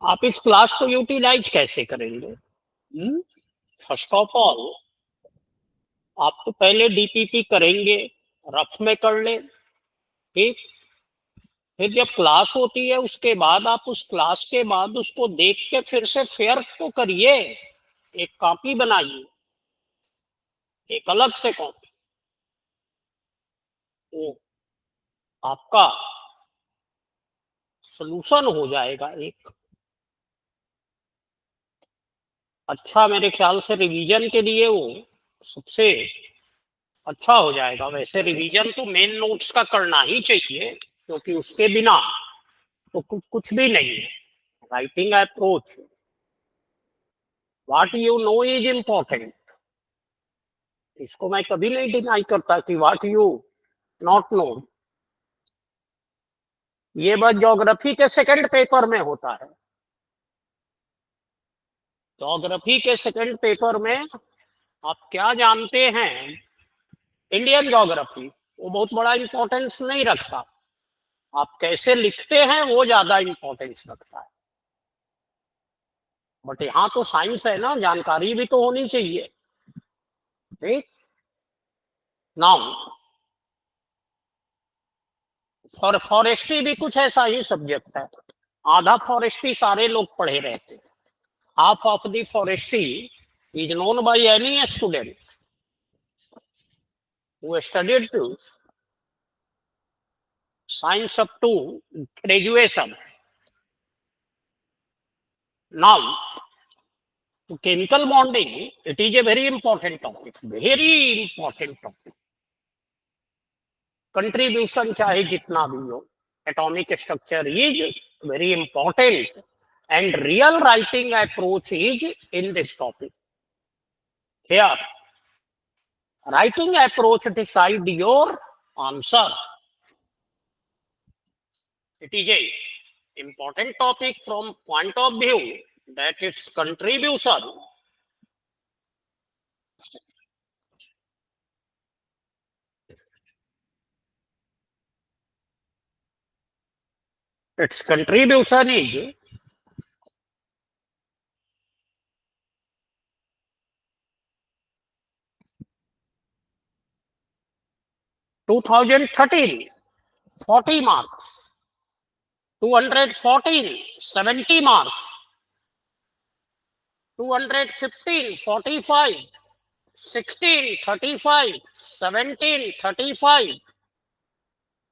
आप इस क्लास को यूटिलाइज कैसे करेंगे? फर्स्ट ऑफ ऑल आप तो पहले डीपीपी करेंगे, रफ में कर ले, ठीक। फिर जब क्लास होती है उसके बाद आप उस क्लास के बाद उसको देख के फिर से फेयर तो करिए, एक कॉपी बनाइए, एक अलग से कॉपी। तो आपका सॉल्यूशन हो जाएगा एक अच्छा, मेरे ख्याल से रिवीजन के लिए वो सबसे अच्छा हो जाएगा। वैसे रिवीजन तो मेन नोट्स का करना ही चाहिए, क्योंकि उसके बिना तो कुछ भी नहीं है। Writing approach, what you know is important, इसको मैं कभी नहीं डिनाई करता कि व्हाट यू नॉट नो। ये बस ज्योग्राफी के सेकंड पेपर में होता है। ज्योग्राफी के सेकंड पेपर में आप क्या जानते हैं, इंडियन ज्योग्राफी वो बहुत बड़ा इंपॉर्टेंस नहीं रखता, आप कैसे लिखते हैं वो ज्यादा इंपॉर्टेंस रखता है। बट यहाँ तो साइंस है ना, जानकारी भी तो होनी चाहिए, ठीक। नाउ फॉरेस्ट्री भी कुछ ऐसा ही सब्जेक्ट है। आधा फॉरेस्ट्री सारे लोग पढ़े रहते हैं। Half of the forestry is known by any student who studied to science up to graduation. Now, chemical bonding, it is a very important topic, very important topic. Contribution चाहे जितना भी हो, atomic structure is very important, and real writing approach is in this topic. Here, writing approach decide your answer. It is a important topic from point of view that its contribution is 2013 40 marks, 214 70 marks, 215 45, 16 35, 17 35,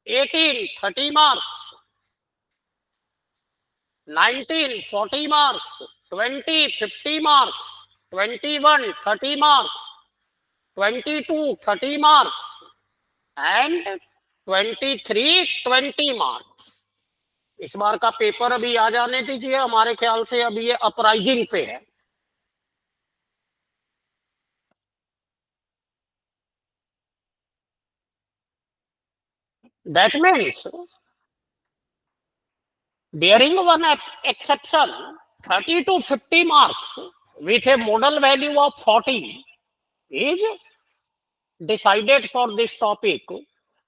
18 30 marks, 19 40 marks, 20 50 marks, 21 30 marks, 22 30 marks, and 23 20 marks. इस बार का paper अभी आ जाने दीजिए, हमारे ख्याल से अभी ये अपराइजिंग पे है। That means, bearing one exception, 30 to 50 marks with a modal value of 40 is decided for this topic.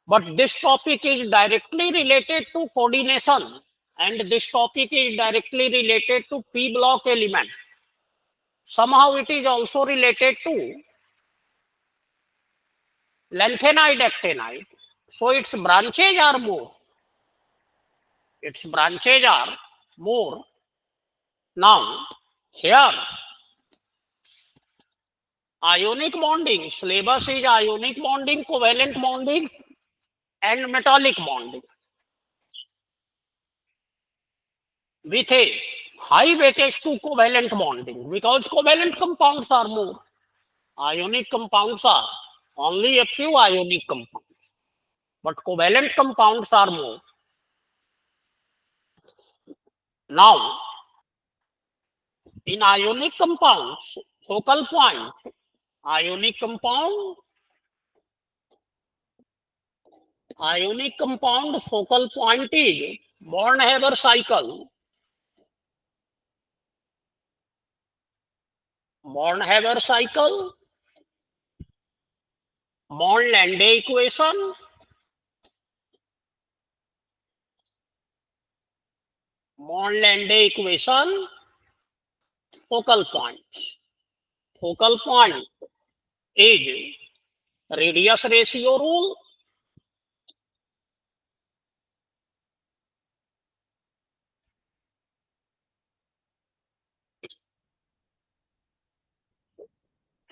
But this topic is directly related to coordination, and this topic is directly related to P block element. Somehow it is also related to lanthanide actinide. So its branches are more. Its branches are more. Now, here, ionic bonding, syllabus is ionic bonding, covalent bonding, and metallic bonding. With a high weightage to covalent bonding, because covalent compounds are more. Ionic compounds are only a few ionic compounds, but covalent compounds are more. Now, in ionic compounds, focal point, ionic compound focal point is Born-Haber cycle. Born-Haber cycle, Born-Lande equation, Mondlane equation, focal points. Focal point is radius ratio rule.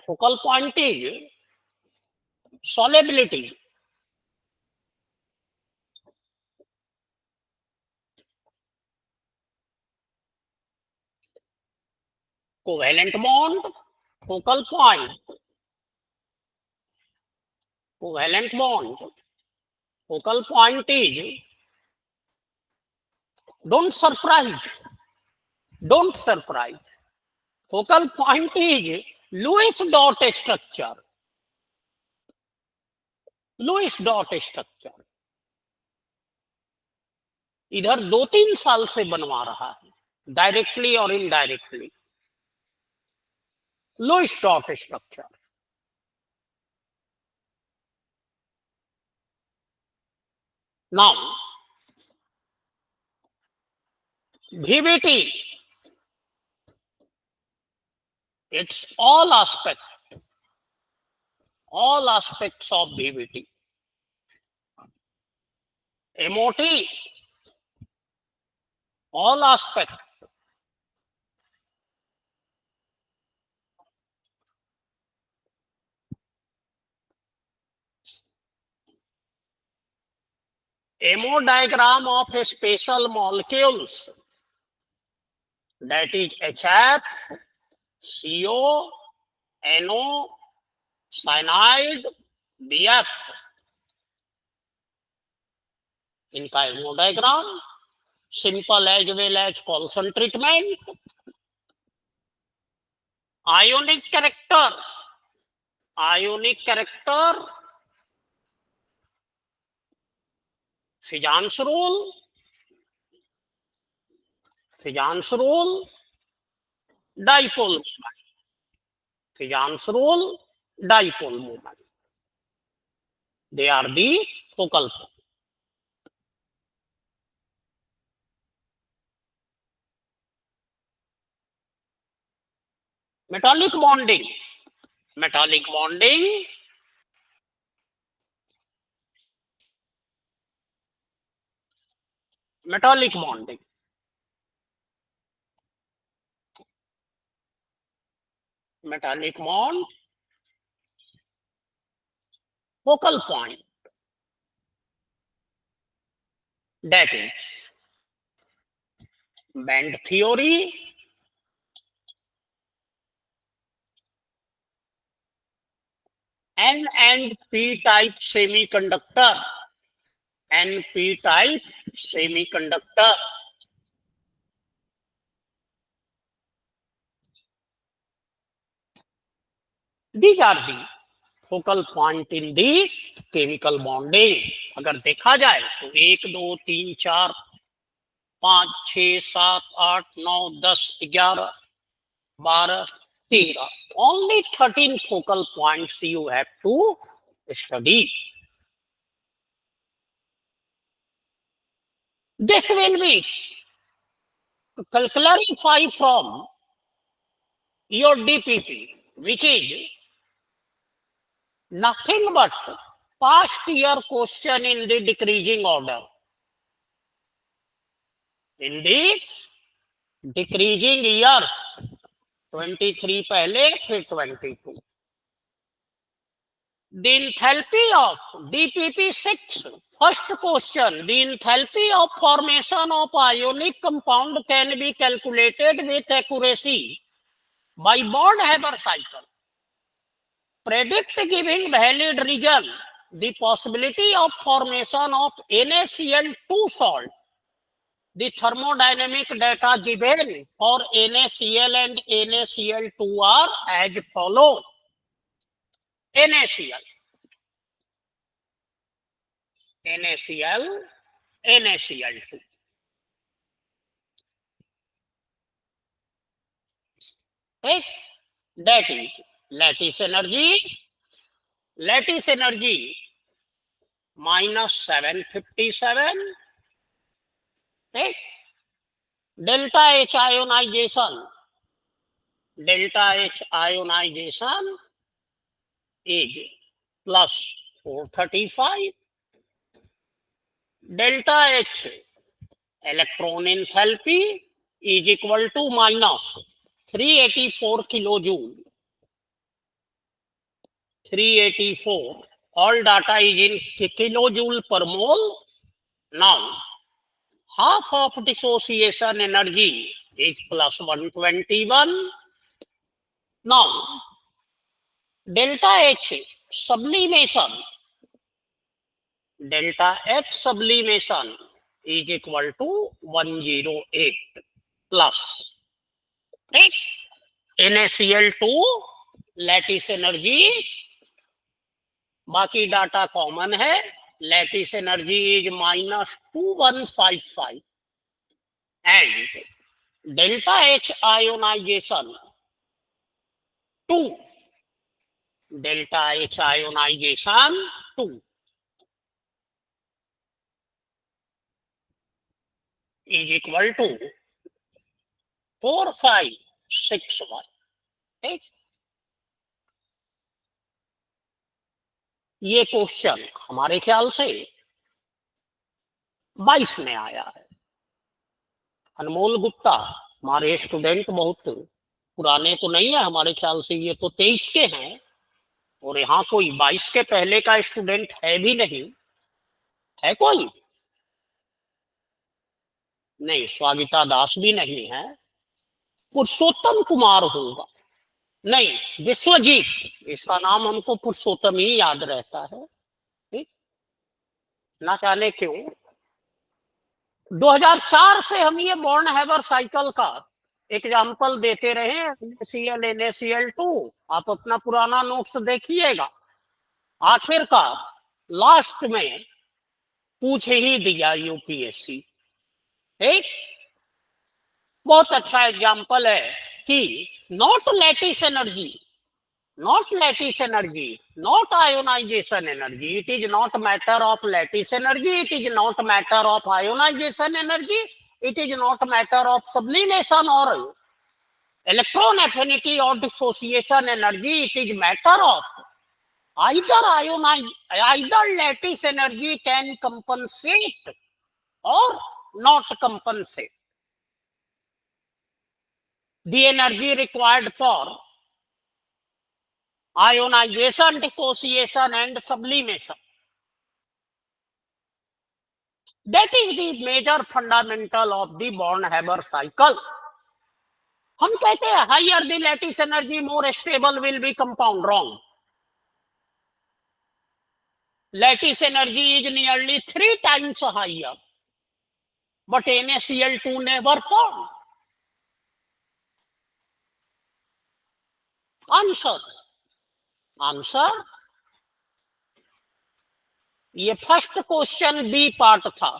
Focal point is solubility. Covalent bond, focal point. Covalent bond, focal point is, don't surprise, don't surprise. Focal point is Lewis dot structure. Lewis dot structure इधर 2-3 साल से बनवा रहा है, directly और indirectly. Lewis dot structure. Now VBT, it's all aspects of VBT. MOT, all aspects. MO diagram of a special molecules, that is HF, CO, NO, cyanide, BF. इनका M O diagram, simple as well as Coulson treatment. Ionic character, Fajans rule, dipole movement. They are the focal point. Metallic bonding. Metallic bonding metallic bond, focal point, that is band theory, N and P type semiconductor, NP type semiconductor. These are the focal point in the chemical bonding. अगर देखा जाए तो 1, 2, 3, 4, 5, 6, 7, 8, 9, 10, 11, 12, 13. Only 13 focal points you have to study. This will be clarified from your DPP, which is nothing but past year question in the decreasing order. In the decreasing years, 23 पहले फिर 22. The enthalpy of DPP 6, first question, the enthalpy of formation of ionic compound can be calculated with accuracy by Born-Haber cycle. Predict giving valid reason the possibility of formation of NaCl2 salt. The thermodynamic data given for NaCl and NaCl2 are as follows. NaCl, NaCl2. Okay? That is lattice energy minus 757. Okay? Delta H ionization is plus 435. Delta H electron enthalpy is equal to minus 384 kilojoule. 384. All data is in kilojoule per mole. Now, half of dissociation energy is plus 121. Now, delta H sublimation is equal to 108 plus NaCl2 lattice energy, बाकी data common है. Lattice energy is minus 2155 and delta H ionisation 2 is equal to 4561. ठीक, ये question हमारे ख्याल से 22 में आया है. अनमोल गुप्ता हमारे स्टूडेंट बहुत पुराने तो नहीं है, हमारे ख्याल से ये तो 23 के हैं, और यहाँ कोई 22 के पहले का स्टूडेंट है भी नहीं. है कोई? नहीं, स्वागिता दास भी नहीं है. पुरुषोत्तम कुमार होगा. नहीं, विश्वजीत, इसका नाम हमको पुरुषोत्तम ही याद रहता है. ठीक, ना जाने क्यों. 2004 से हम ये बॉर्न-हैबर साइकिल का एग्जाम्पल देते रहे. NaCl2, आप अपना पुराना नोट्स देखिएगा. आखिरकार लास्ट में पूछ ही दिया यूपीएससी. ठीक, बहुत अच्छा एग्जाम्पल है कि not lattice energy, not ionization energy. It is not matter of lattice energy. It is not matter of ionization energy. It is not matter of sublimation or electron affinity or dissociation energy. It is matter of either lattice energy can compensate or not compensate the energy required for ionization, dissociation and sublimation. That is the major fundamental of the Born-Haber cycle. हम कहते हैं higher the lattice energy, more stable will be compound. Wrong. Lattice energy is nearly 3 times higher, but NaCl2 never formed. Answer ये first question B part था.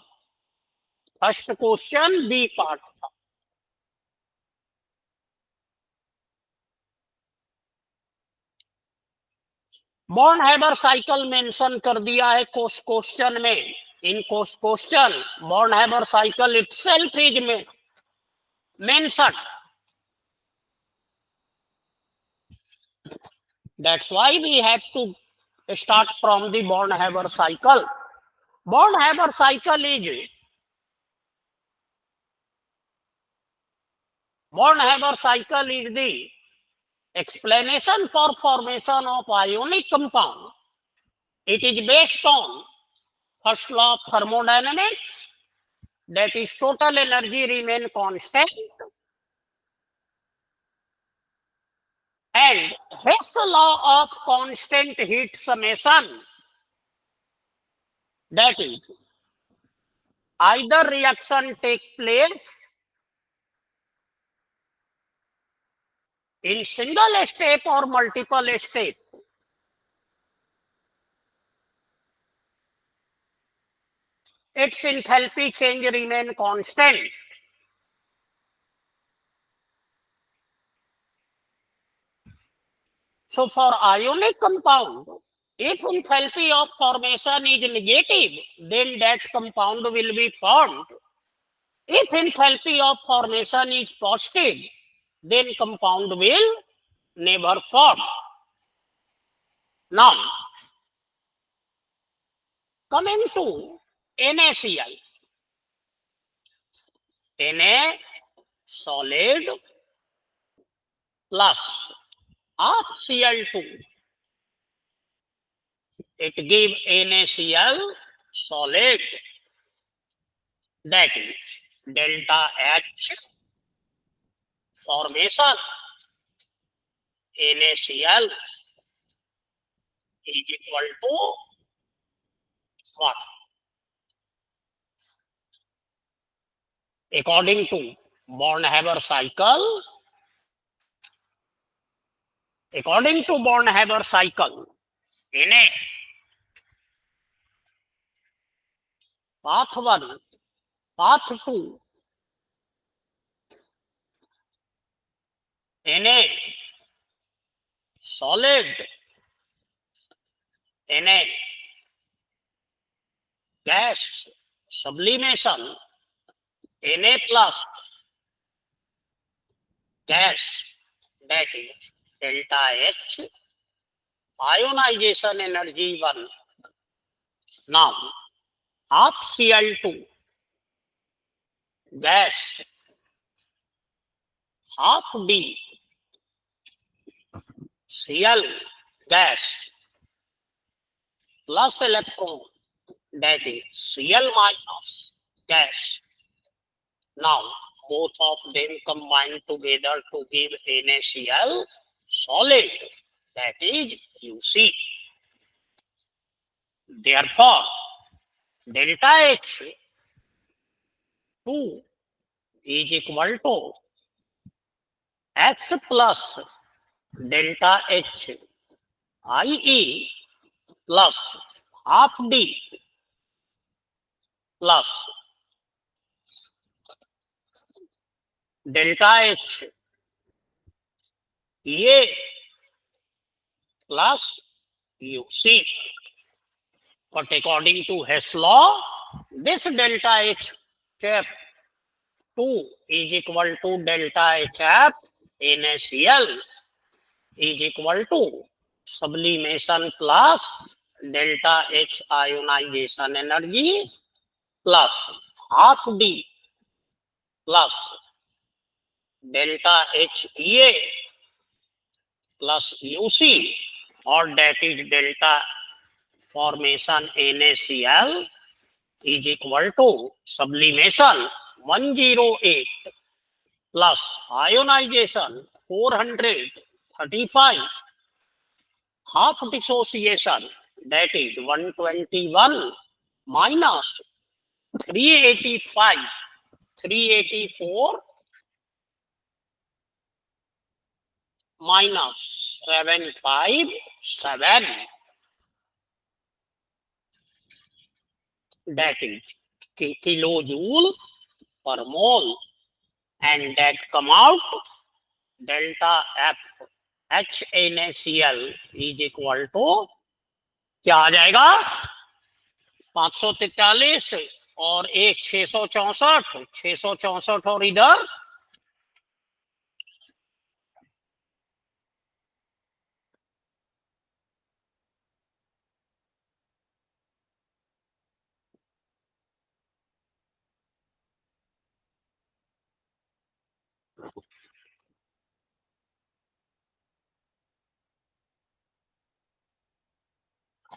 Born Haber cycle mention कर दिया है question में. In question Born Haber cycle itself is में mention. That's why we have to start from the Born-Haber cycle. Born-Haber cycle is the explanation for formation of ionic compound. It is based on first law of thermodynamics, that is total energy remain constant, and Hess law of constant heat summation, that is either reaction take place in single step or multiple step. Its enthalpy change remain constant. So for ionic compound, if enthalpy of formation is negative, then that compound will be formed. If enthalpy of formation is positive, then compound will never form. Now, coming to NaCl. Na solid plus half Cl2. It gives NaCl solid, that is delta H formation NaCl is equal to what? According to Born-Haber cycle, Na path 1, path 2, Na solid, Na gas sublimation, Na plus gas, that is delta H ionization energy 1. Now half Cl2 gas, half D Cl gas plus electron, that is Cl minus gas. Now both of them combine together to give NaCl solid, that is UC. Therefore, delta H2 is equal to X plus delta H IE plus half D plus delta H EA plus UC. But according to Hess law, this delta H cap 2 is equal to delta HF NaCl is equal to sublimation plus delta H ionization energy plus half D plus delta HEA plus UC, or that is delta formation NaCl is equal to sublimation 108 plus ionization 435, half dissociation, that is 121 minus 385, 384 minus 757, that is kilojoule per mole, and that come out delta F H NaCl is equal to क्या आ जाएगा 543 और एक 664, 664 और इधर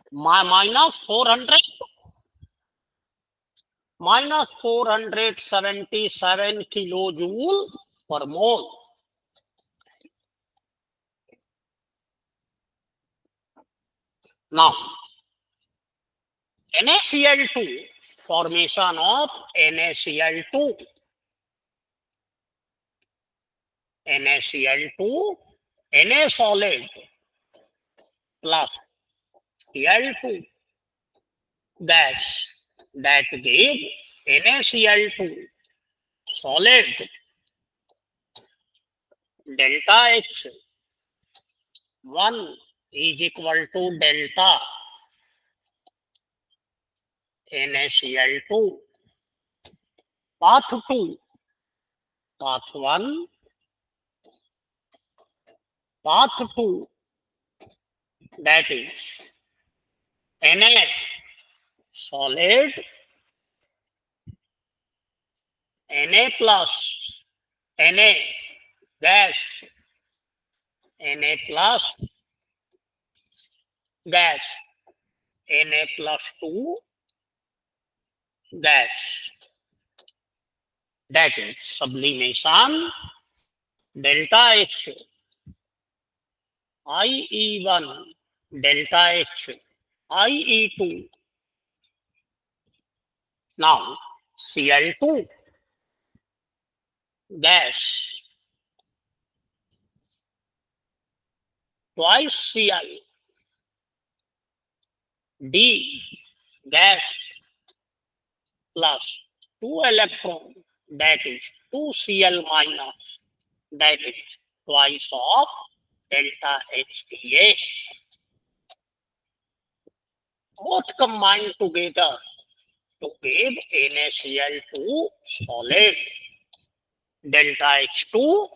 minus 477 kilojoule per mole. Now, NaCl2, formation of NaCl2, Na solid plus Cl2 gas, that give NaCl2 solid delta H 1 is equal to delta NaCl2 path 2, path 1, path 2, that is Na solid, Na plus, Na gas, Na plus gas, Na plus 2 gas, that is sublimation delta H, IE1 delta H, IE2. Now Cl2 gas twice Cl, D gas plus 2 electron, that is 2Cl minus, that is twice of delta HDA. Both combined together to give NaCl2 solid. Delta H2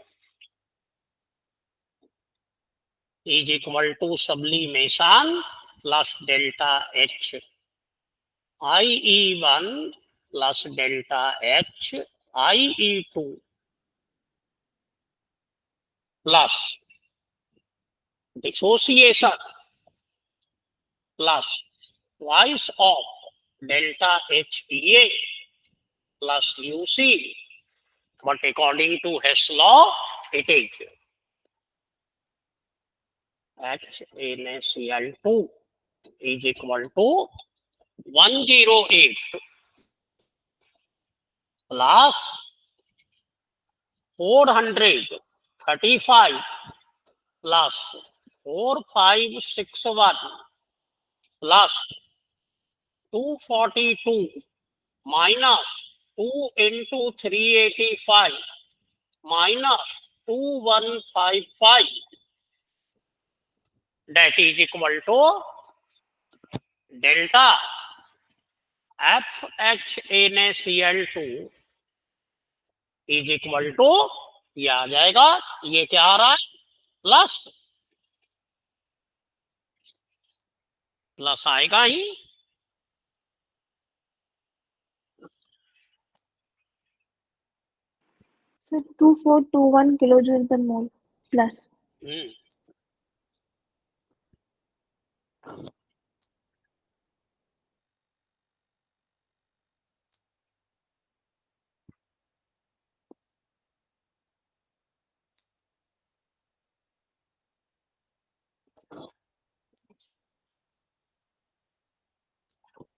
is equal to sublimation plus delta H, IE1 plus delta H, IE2 plus dissociation plus twice of delta HDA plus UC. But according to Hess law, it is HNaCl2 is equal to 108 plus 435 plus 4561 plus 242 minus 2 into 385 minus 2155, that is equal to delta FHNaCl2 is equal to, ये आ जाएगा, ये क्या आ रहा है, plus plus आएगा ही, sir 2421 kilojoule पर मोल plus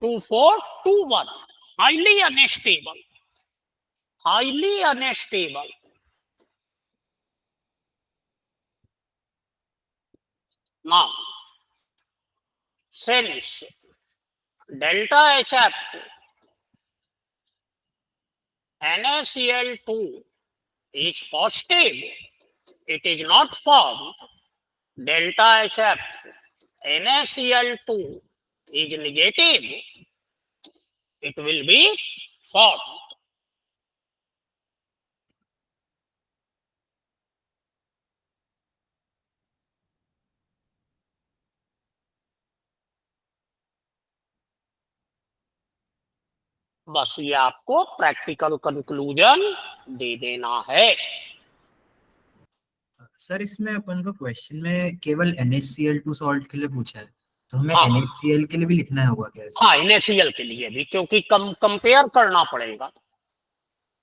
2421, highly unstable, highly unstable. Now, since delta HF NaCl2 is positive, it is not formed. Delta HF NaCl2 is negative, it will be formed. बस ये आपको प्रैक्टिकल कंक्लूजन दे देना है। Sir इसमें अपन को question में केवल NaCl2 सॉल्ट के लिए पूछा है, तो हमें हाँ। NaCl के लिए भी लिखना होगा क्या? हाँ, NaCl के लिए भी, क्योंकि कंपेयर करना पड़ेगा।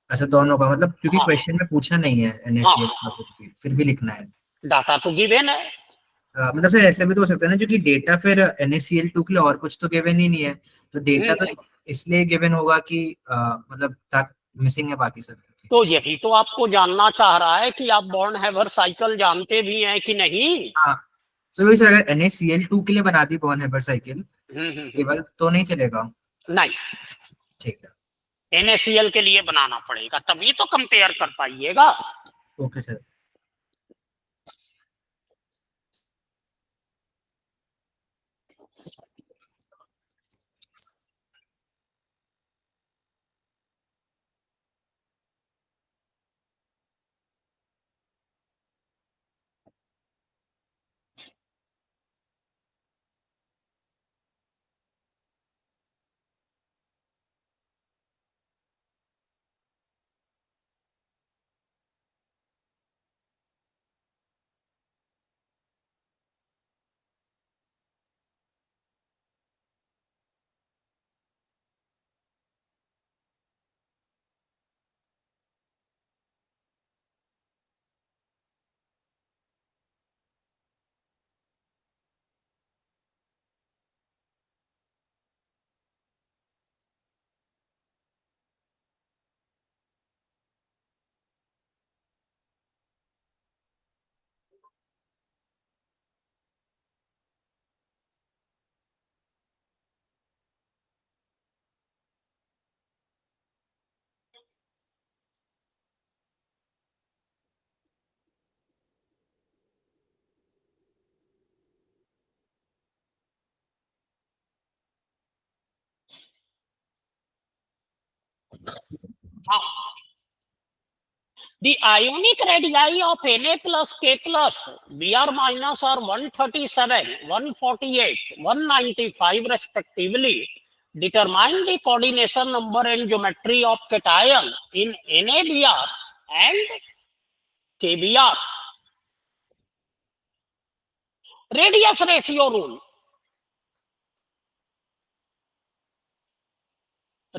अच्छा, दोनों का मतलब, क्योंकि हाँ। क्वेश्चन में पूछा नहीं है NaCl का कुछ भी, फिर भी लिखना है। डाटा तो गिवन है। मतलब सर ऐसे भी तो हो सकता है ना, क्योंकि डेटा फिर NaCl2 के लिए और कुछ तो गिवन ही नहीं है, तो डेटा तो इसलिए गिवन होगा कि मतलब मिसिंग है बाकी सब। तो यही तो आपको जानना चाह रहा है कि आप बॉर्न-हैबर साइकिल जानते भी हैं कि नहीं। हाँ सर, वैसे अगर NaCl2 के लिए बना दी बॉर्न-हैबर साइकिल केवल तो नहीं चलेगा? नहीं, ठीक है, NaCl के लिए बनाना पड़ेगा, तभी तो कंपेयर कर पाइएगा। Okay sir. The ionic radii of Na plus K plus Br minus are 137, 148, 195 respectively. Determine the coordination number and geometry of cation in NaBr and KBr. Radius ratio rule.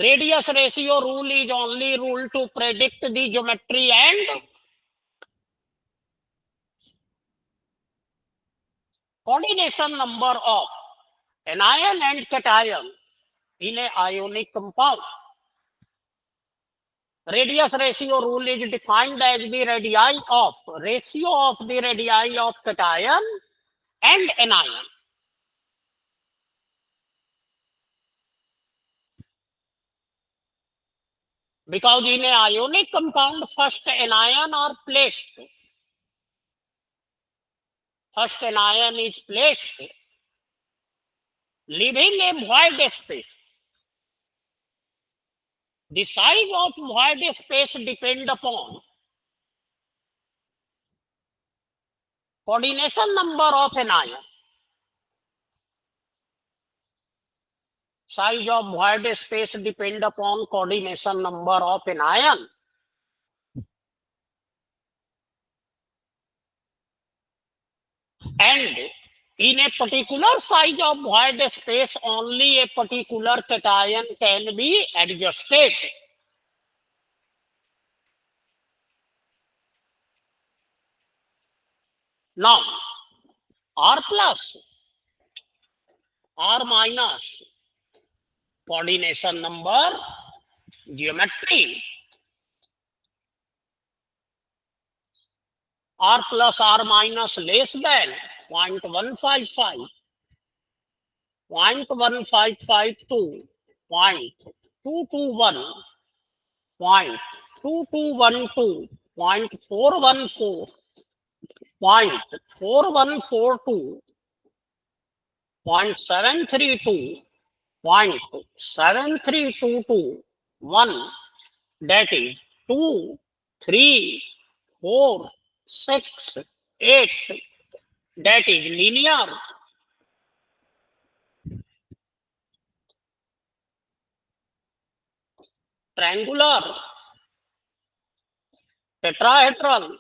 Radius ratio rule is only rule to predict the geometry and coordination number of anion and cation in a ionic compound. Radius ratio rule is defined as the ratio of the radii of cation and anion. Because in a ionic compound, first anion is placed, leaving a void space. The size of void space depends upon coordination number of anion. Size of void space depends upon coordination number of anion. And in a particular size of void space, only a particular cation can be adjusted. Now, R plus, R minus, coordination number, geometry. R plus, R minus less than 0.155, 0.1552, 0.221, 0.2212, 0.414, 0.4142, 0.732, 0.7322, 1, that is 2, 3, 4, 6, 8, that is linear. Triangular, tetrahedral.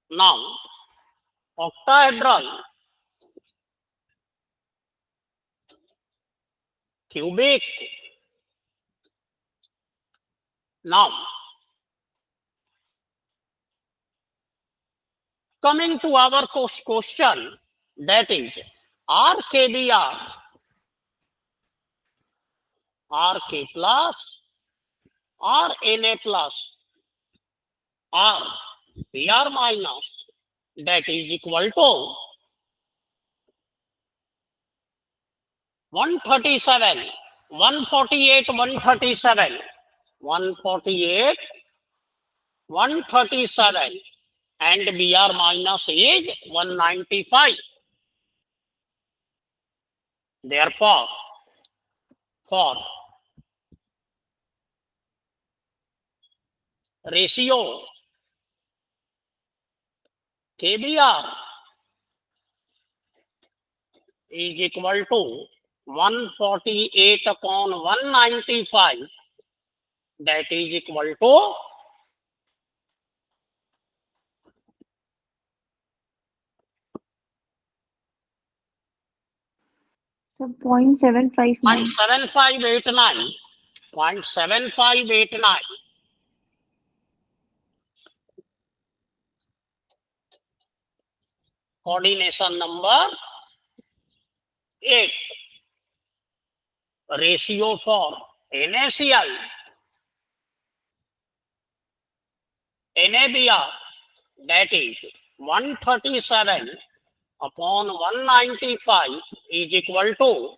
Now, octahedral, cubic. Now, coming to our question, that is RKBR, RK plus, RNA plus, RBR minus, that is equal to 137, 148, 137, 148, 137, and BR minus is 195. Therefore, for ratio KBR is equal to 148 upon 195, that is equal to So 0.759. 0.7589. 0.7589. Coordination number 8. Ratio for NaCl, NaBr, that is 137 upon 195 is equal to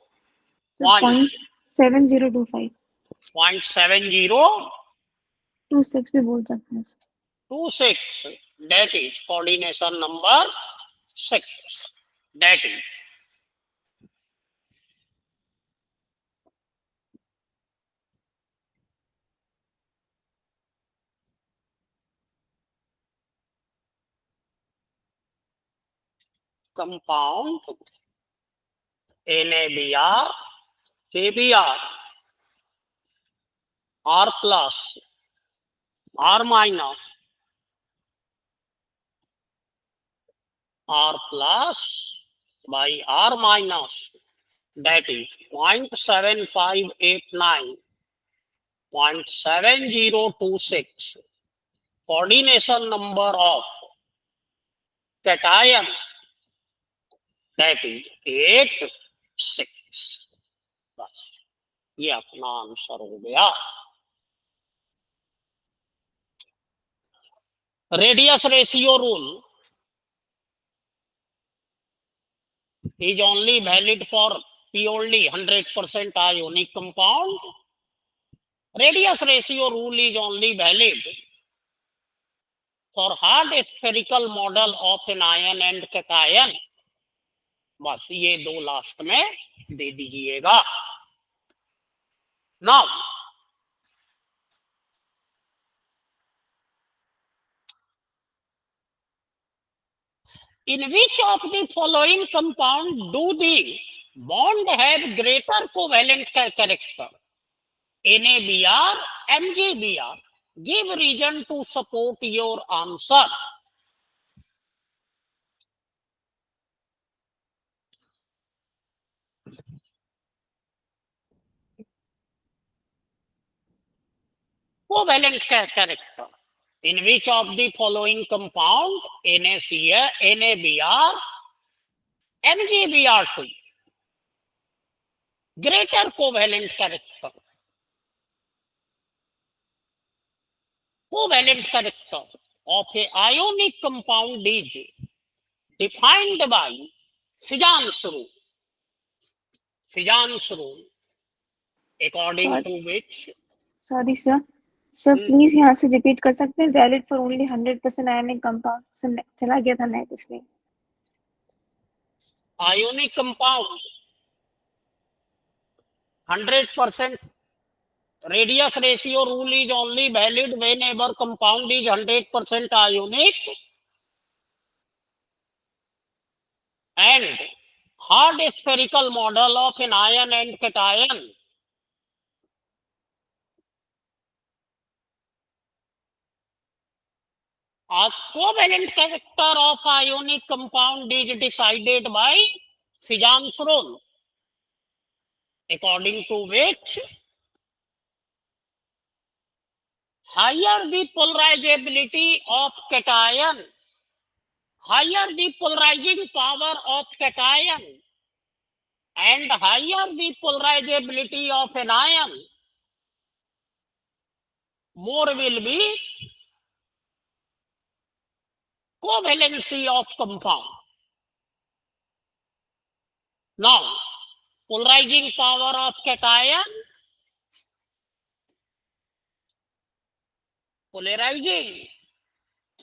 So 0.7025. 0.7026, 26 भी बोल सकते हैं. that is coordination number 6. That is compound NaBr, KBr, R plus, R minus, R plus by R minus, that is 0.7589, 0.7026, coordination number of cation, that is 8, 6. बस ये अपना answer हो गया. Radius ratio rule is only valid for purely 100% ionic compound. Radius ratio rule is only valid for hard spherical model of an ion and cation. बस ये दो last में दे दीजिएगा. Now, in which of the following compound do the bond have greater covalent character? NaBr, MgBr. Give reason to support your answer. Covalent character. In which of the following compound NaCl, NaBr, MgBr2 greater covalent character? Covalent character of a ionic compound is defined by Fijans rule. Fijans rule, according to which. Sorry sir. Sir please यहाँ से repeat कर सकते हैं? Valid for only 100% ionic compound. Sir चला गया था net इसलिए. Ionic compound 100% radius ratio rule is only valid whenever compound is 100% ionic and hard spherical model of an ion and cation. A covalent character of ionic compound is decided by Fijans rule, according to which higher the polarizability of cation, higher the polarizing power of cation, and higher the polarizability of an ion, more will be covalency of compound. Now, polarizing power of cation, polarizing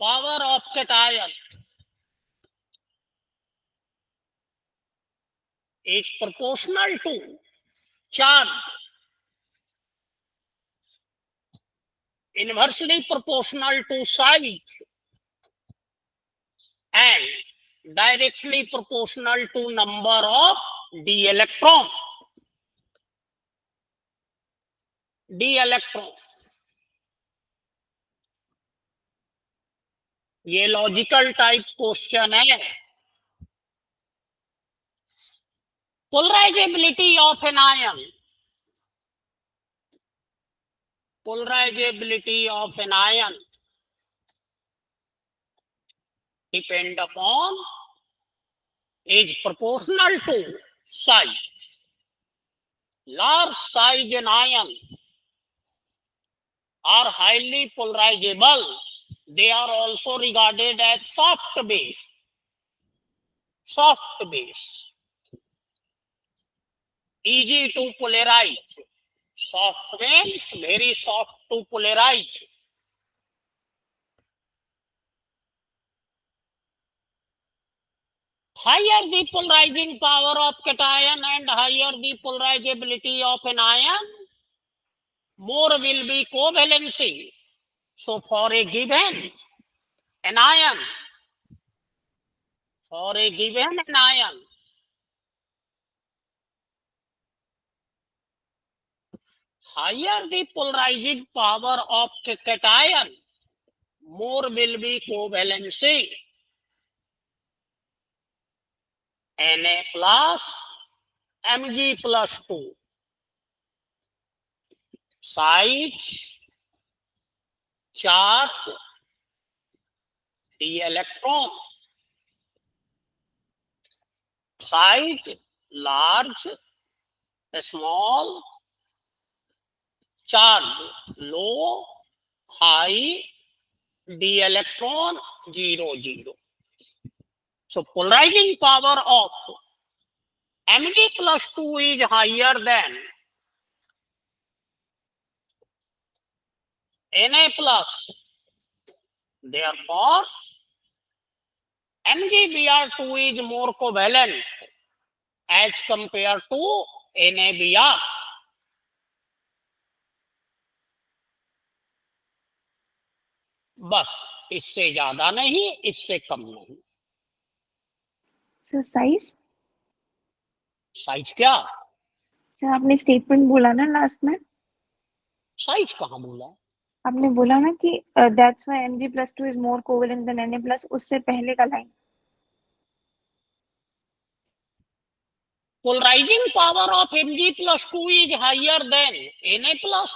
power of cation is proportional to charge, inversely proportional to size, and directly proportional to number of d electron. D electron. ये logical type question है. Polarizability of an ion. Polarizability of an ion depend upon is proportional to size. Large size in ion are highly polarizable. They are also regarded as soft base. Soft base. Easy to polarize. Soft means very soft to polarize. Higher the polarizing power of cation and higher the polarizability of an ion, more will be covalency. So for a given an ion, for a given anion, higher the polarizing power of cation, more will be covalency. Na plus Mg plus 2. Size, charge, the electron. Size, large, small, charge, low, high, the electron, 0, 0. So polarizing power of Mg plus 2 is higher than Na plus. Therefore, MgBr2 is more covalent as compared to NaBr. बस इससे ज्यादा नहीं, इससे कम नहीं. Sir size? Size क्या? Sir आपने statement बोला ना लास्ट में, साइज कहाँ बोला? आपने बोला ना कि that's why Mg+2 is more covalent than Na+, उससे पहले का line. Polarizing power of Mg plus 2 is higher than Na plus.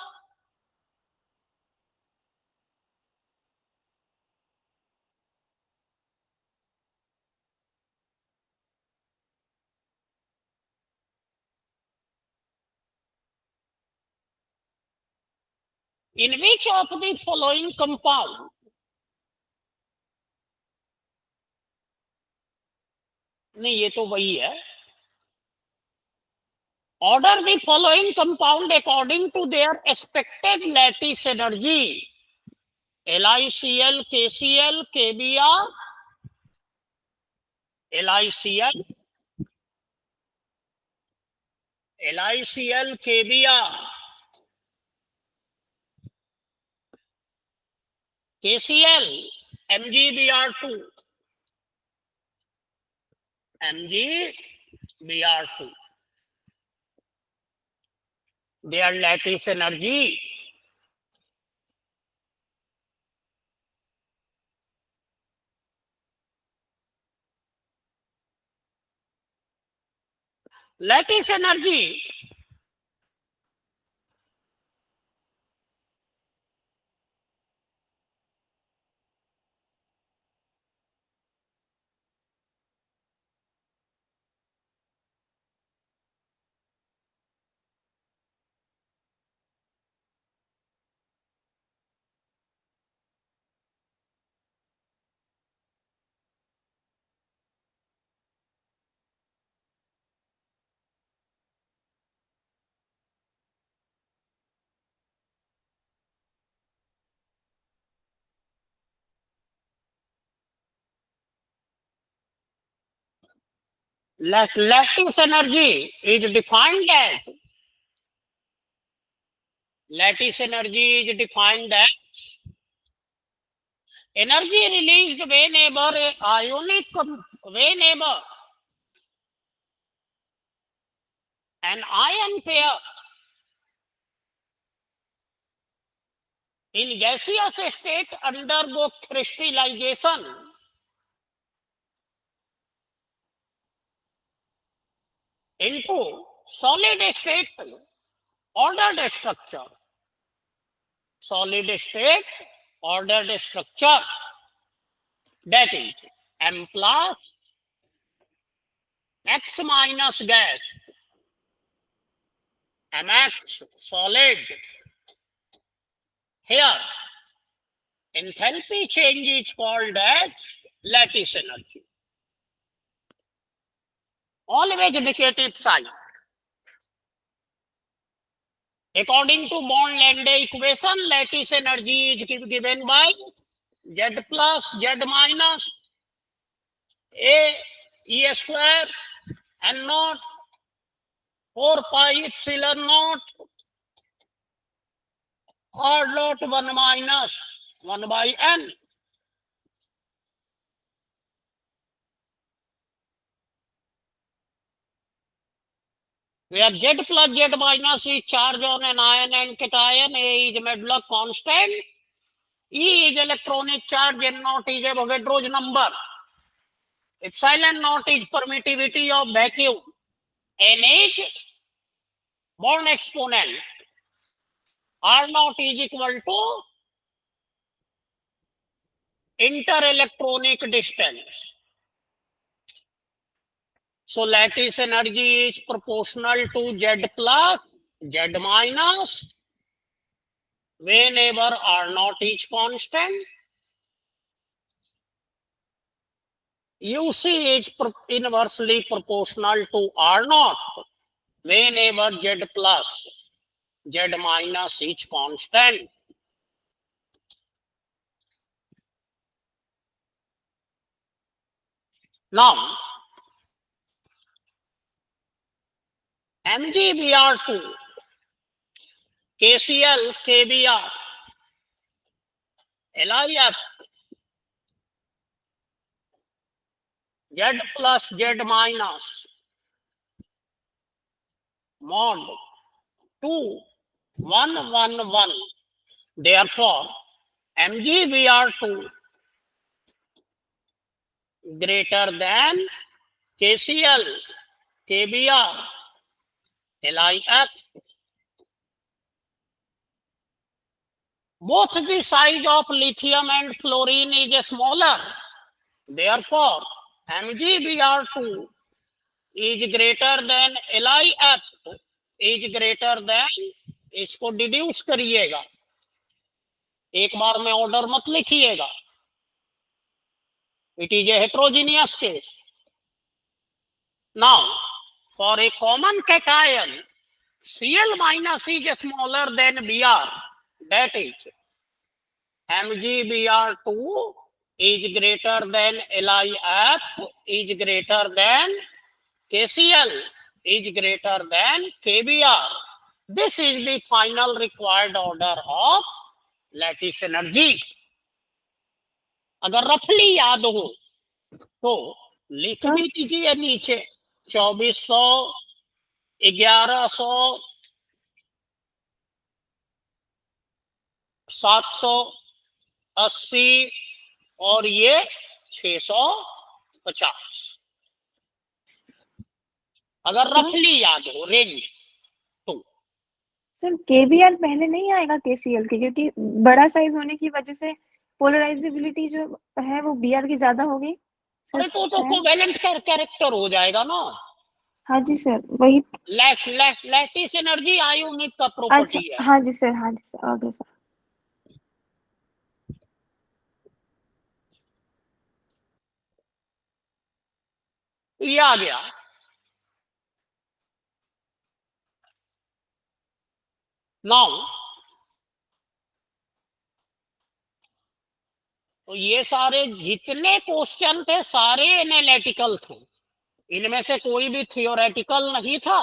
In which of the following compound नहीं, ये तो वही है. Order the following compound according to their expected lattice energy. LiCl, KCl, KBr, LiCl, KBr, KCl, MgBr2, MgBr2. Their lattice energy. Lattice energy lattice energy is defined as energy released whenever an ion pair in gaseous state undergo crystallization into solid state ordered structure. That is M plus X minus gas, Mx solid. Here, enthalpy change is called as lattice energy. Always negative sign. According to Born-Langdon equation, lattice energy is given by Z plus Z minus A E square N naught 4 pi epsilon naught R naught 1 minus 1 by N. where Z plus Z minus is charge on an ion and cation, A is Medlock constant, E is electronic charge, N naught is Avogadro's number, epsilon naught is permittivity of vacuum, N is bond exponent, R naught is equal to interelectronic distance. So lattice energy is proportional to Z plus Z minus whenever R naught is constant. UC is inversely proportional to R naught whenever Z plus Z minus is constant. Now, MgBr2, KCl, KBr, LIF, Z plus Z minus, mod 2, 1, 1, 1. Therefore, MgBr2 greater than KCl, KBr, LIF. Both the size of lithium and fluorine is smaller. Therefore, MgBr2 is greater than LIF is greater than, इसको deduce करिएगा, एक बार में order मत लिखिएगा. It is a heterogeneous case. Now, for a common cation, Cl minus is smaller than Br. That is, MgBr2 is greater than LIF is greater than KCl is greater than KBr. This is the final required order of lattice energy. अगर रफली याद हो तो लिख भी दीजिए नीचे 2400, 1100, 780 और ये 650. अगर रफली याद हो रेंज तो. सर केबीआर पहले नहीं आएगा केसीएल के, क्योंकि बड़ा साइज होने की वजह से पोलराइजेबिलिटी जो है वो बीआर की ज्यादा होगी. अरे तो कोवेलेंट कैरेक्टर हो जाएगा ना. हाँ जी सर, वही लैटिस एनर्जी आयोनिक का प्रॉपर्टी है. हाँ जी सर, हाँ जी सर, ओके सर. ये आ गया. नाउ तो ये सारे जितने क्वेश्चन थे सारे एनालिटिकल थे, इनमें से कोई भी थियोरेटिकल नहीं था.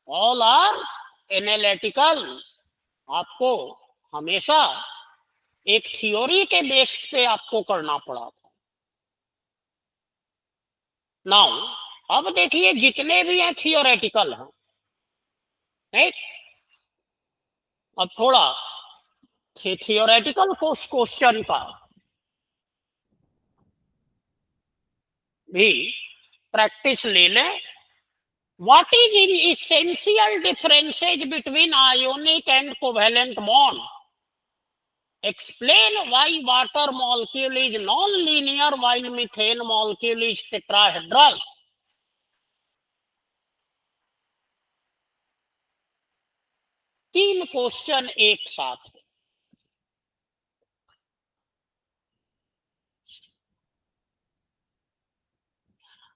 All are analytical. आपको हमेशा एक थ्योरी के बेस पे आपको करना पड़ा था. नाउ अब देखिए जितने भी हैं थियोरेटिकल हैं. राइट, अब थोड़ा थियोरेटिकल क्वेश्चन का भी प्रैक्टिस ले लें. What is the essential differences between ionic and covalent bond? Explain why water molecule is non-linear while methane molecule is tetrahedral. तीन क्वेश्चन एक साथ.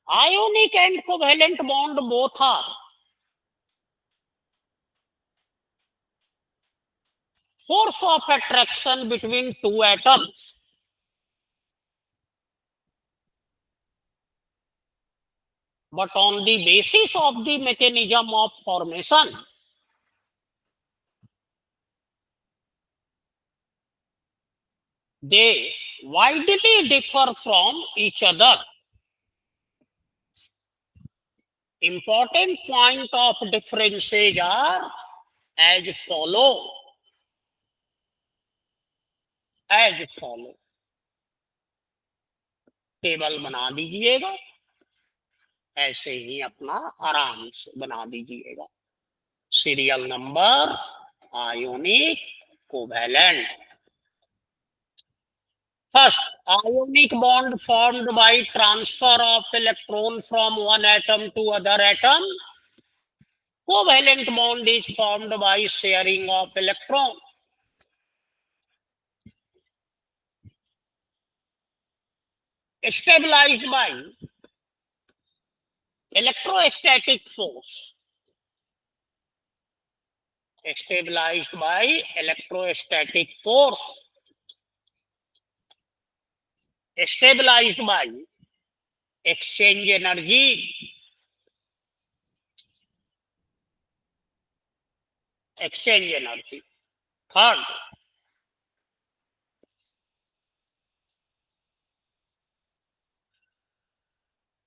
Ionic and covalent bond both are force of attraction between two atoms. But on the basis of the mechanism of formation, they widely differ from each other. Important point of differences are as follow. Table बना दीजिएगा, ऐसे ही अपना आराम से बना दीजिएगा. Serial number, ionic, covalent. First, ionic bond formed by transfer of electron from one atom to other atom. Covalent bond is formed by sharing of electron. Stabilized by electrostatic force. Stabilized by electrostatic force. Stabilized by exchange energy. Exchange energy. Third,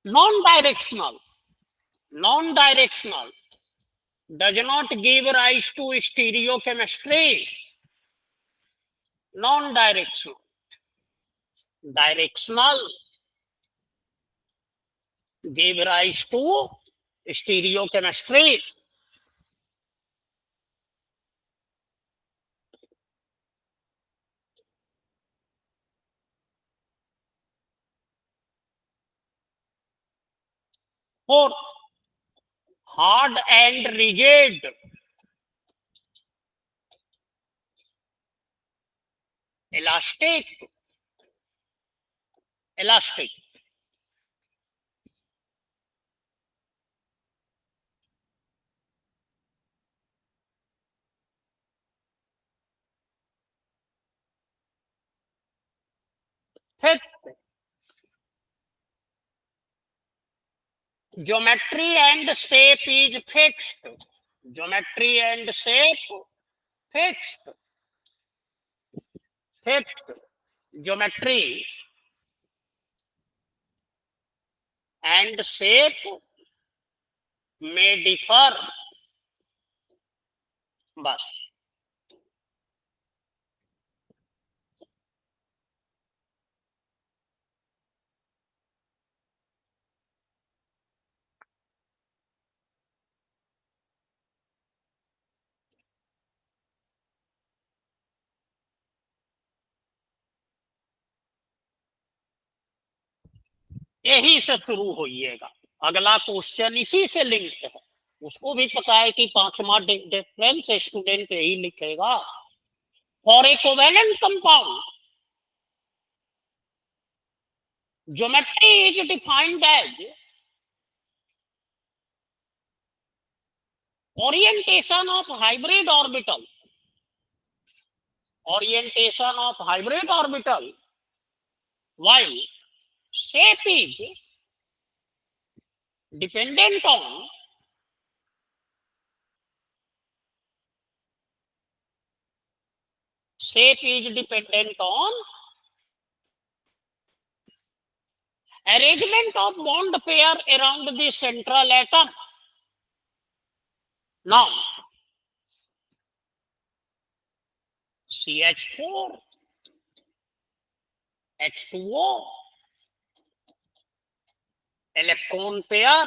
non-directional. Non-directional does not give rise to stereochemistry. Non-directional. Directional give rise to stereochemistry. Fourth, hard and rigid. Elastic. Elastic. Fifth, geometry and shape is fixed. Geometry and shape fixed. Fifth, geometry and shape may differ. बस. यही से शुरू होइएगा. अगला question इसी से linked है. उसको भी पता है कि 5वां डिफरेंस स्टूडेंट यही लिखेगा. For a covalent compound, geometry is defined as orientation of hybrid orbital. Orientation of hybrid orbital, while shape is dependent on arrangement of bond pair around the central atom. Now, CH4, H2O, electron pair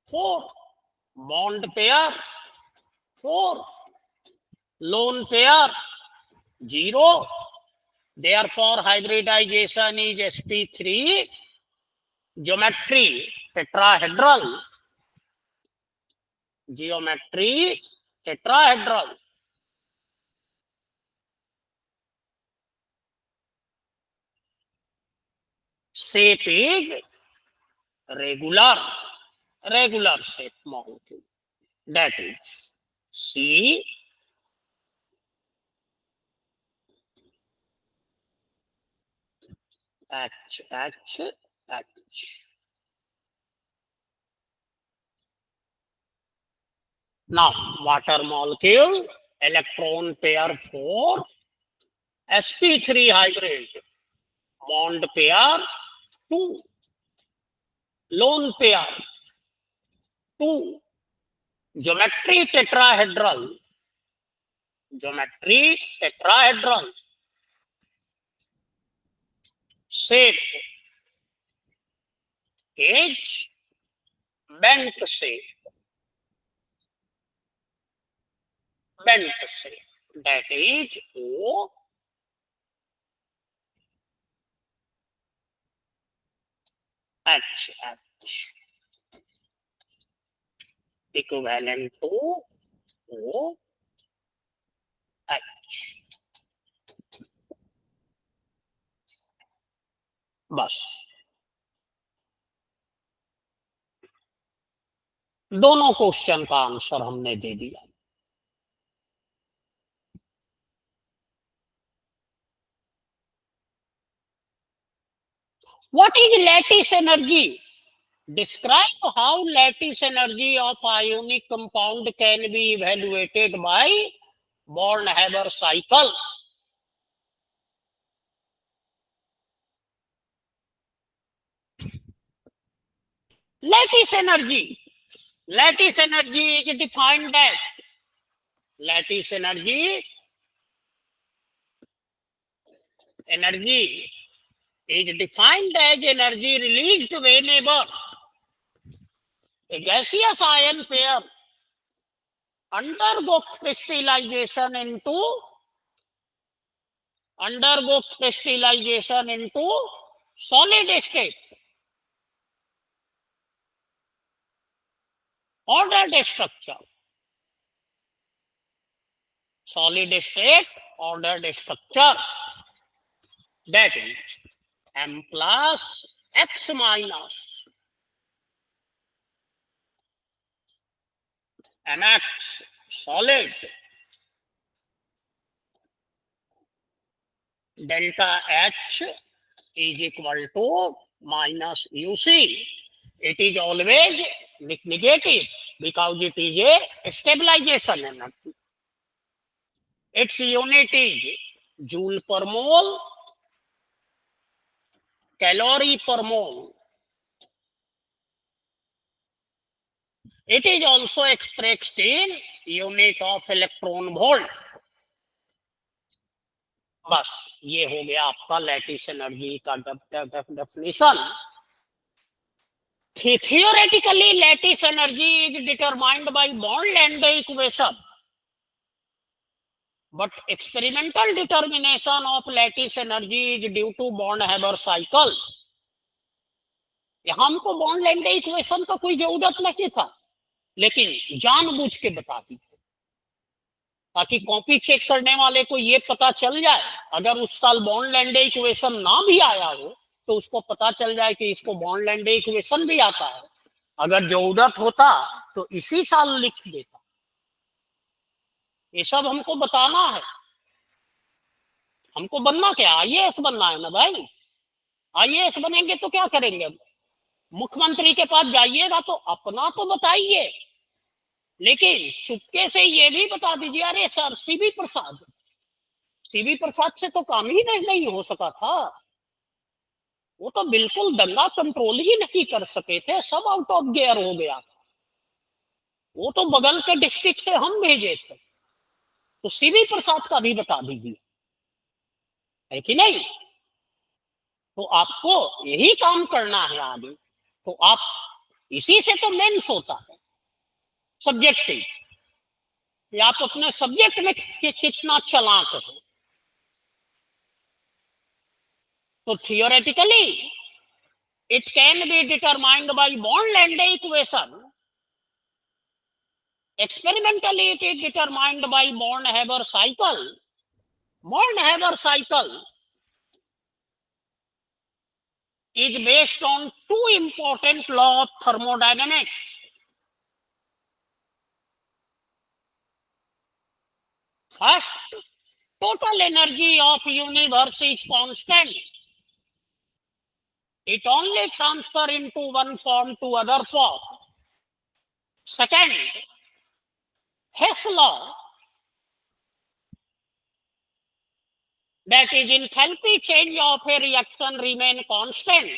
4, bond pair 4, lone pair 0. Therefore, hybridization is sp3. Geometry tetrahedral. Geometry tetrahedral. Shape is regular. Regular shape molecule. That is C, H, H, H. Now, water molecule, electron pair 4, sp3 hybrid, bond pair 2. lone pair, 2 geometry tetrahedral, shape is bent shape, that is O H equivalent to O H. बस दोनों question का answer हमने दे दिया। What is lattice energy? Describe how lattice energy of ionic compound can be evaluated by Born-Haber cycle. Lattice energy is defined as energy released whenever a gaseous ion pair undergo crystallization into solid state, ordered structure. Solid state ordered structure, that is M plus X minus Mx solid delta H is equal to minus UC. It is always negative because it is a stabilization energy. Its unit is joule per mole, calorie per mole. It is also expressed in unit of electron volt. बस ये हो गया आपका lattice energy का definition. Theoretically, lattice energy is determined by Born-Lande equation, but experimental determination of lattice energy is due to Born-Haber cycle. हमको Born-Lande equation का कोई जरूरत नहीं था, लेकिन जानबूझ के बता दी ताकि कॉपी चेक करने वाले को ये पता चल जाए, अगर उस साल Born-Lande इक्वेशन ना भी आया हो तो उसको पता चल जाए कि इसको Born-Lande इक्वेशन भी आता है। अगर जरूरत होता तो इसी साल लिख देता। ये सब हमको बताना है। हमको बनना क्या, आईएएस बनना है ना भाई। आईएएस बनेंगे तो क्या करेंगे, मुख्यमंत्री के पास जाइएगा तो अपना तो बताइए, लेकिन चुपके से ये भी बता दीजिए, अरे सर सीवी प्रसाद से तो काम ही नहीं हो सका था, वो तो बिल्कुल दंगा कंट्रोल ही नहीं कर सके थे, सब आउट ऑफ गियर हो गया, वो तो बगल के डिस्ट्रिक्ट से हम भेजे थे, तो सीवी प्रसाद का भी बता दीजिए, है कि नहीं। तो आपको यही काम करना है आगे। तो आप इसी से तो मेंस होता है सब्जेक्टिव, कि आप अपने सब्जेक्ट में कितना चालाक हो। तो theoretically it can be determined by Born-Lande equation. Experimentally it is determined by Born-Haber cycle. Born-Haber cycle is based on two important laws of thermodynamics. First, total energy of universe is constant. It only transfers into one form to other form. Second, Hess law, that is enthalpy change of a reaction remain constant.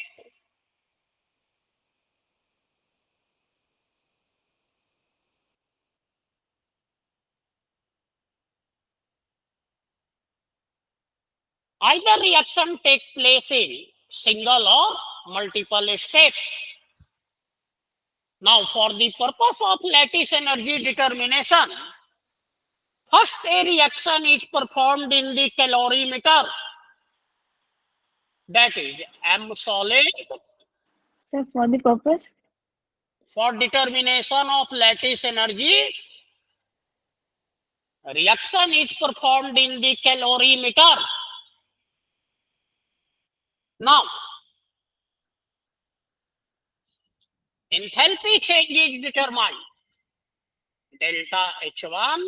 Either reaction take place in single or multiple step. Now, for the purpose of lattice energy determination, first a reaction is performed in the calorimeter, that is M solid. Sir, for the purpose? For determination of lattice energy, reaction is performed in the calorimeter. Now, enthalpy change is determined. Delta H1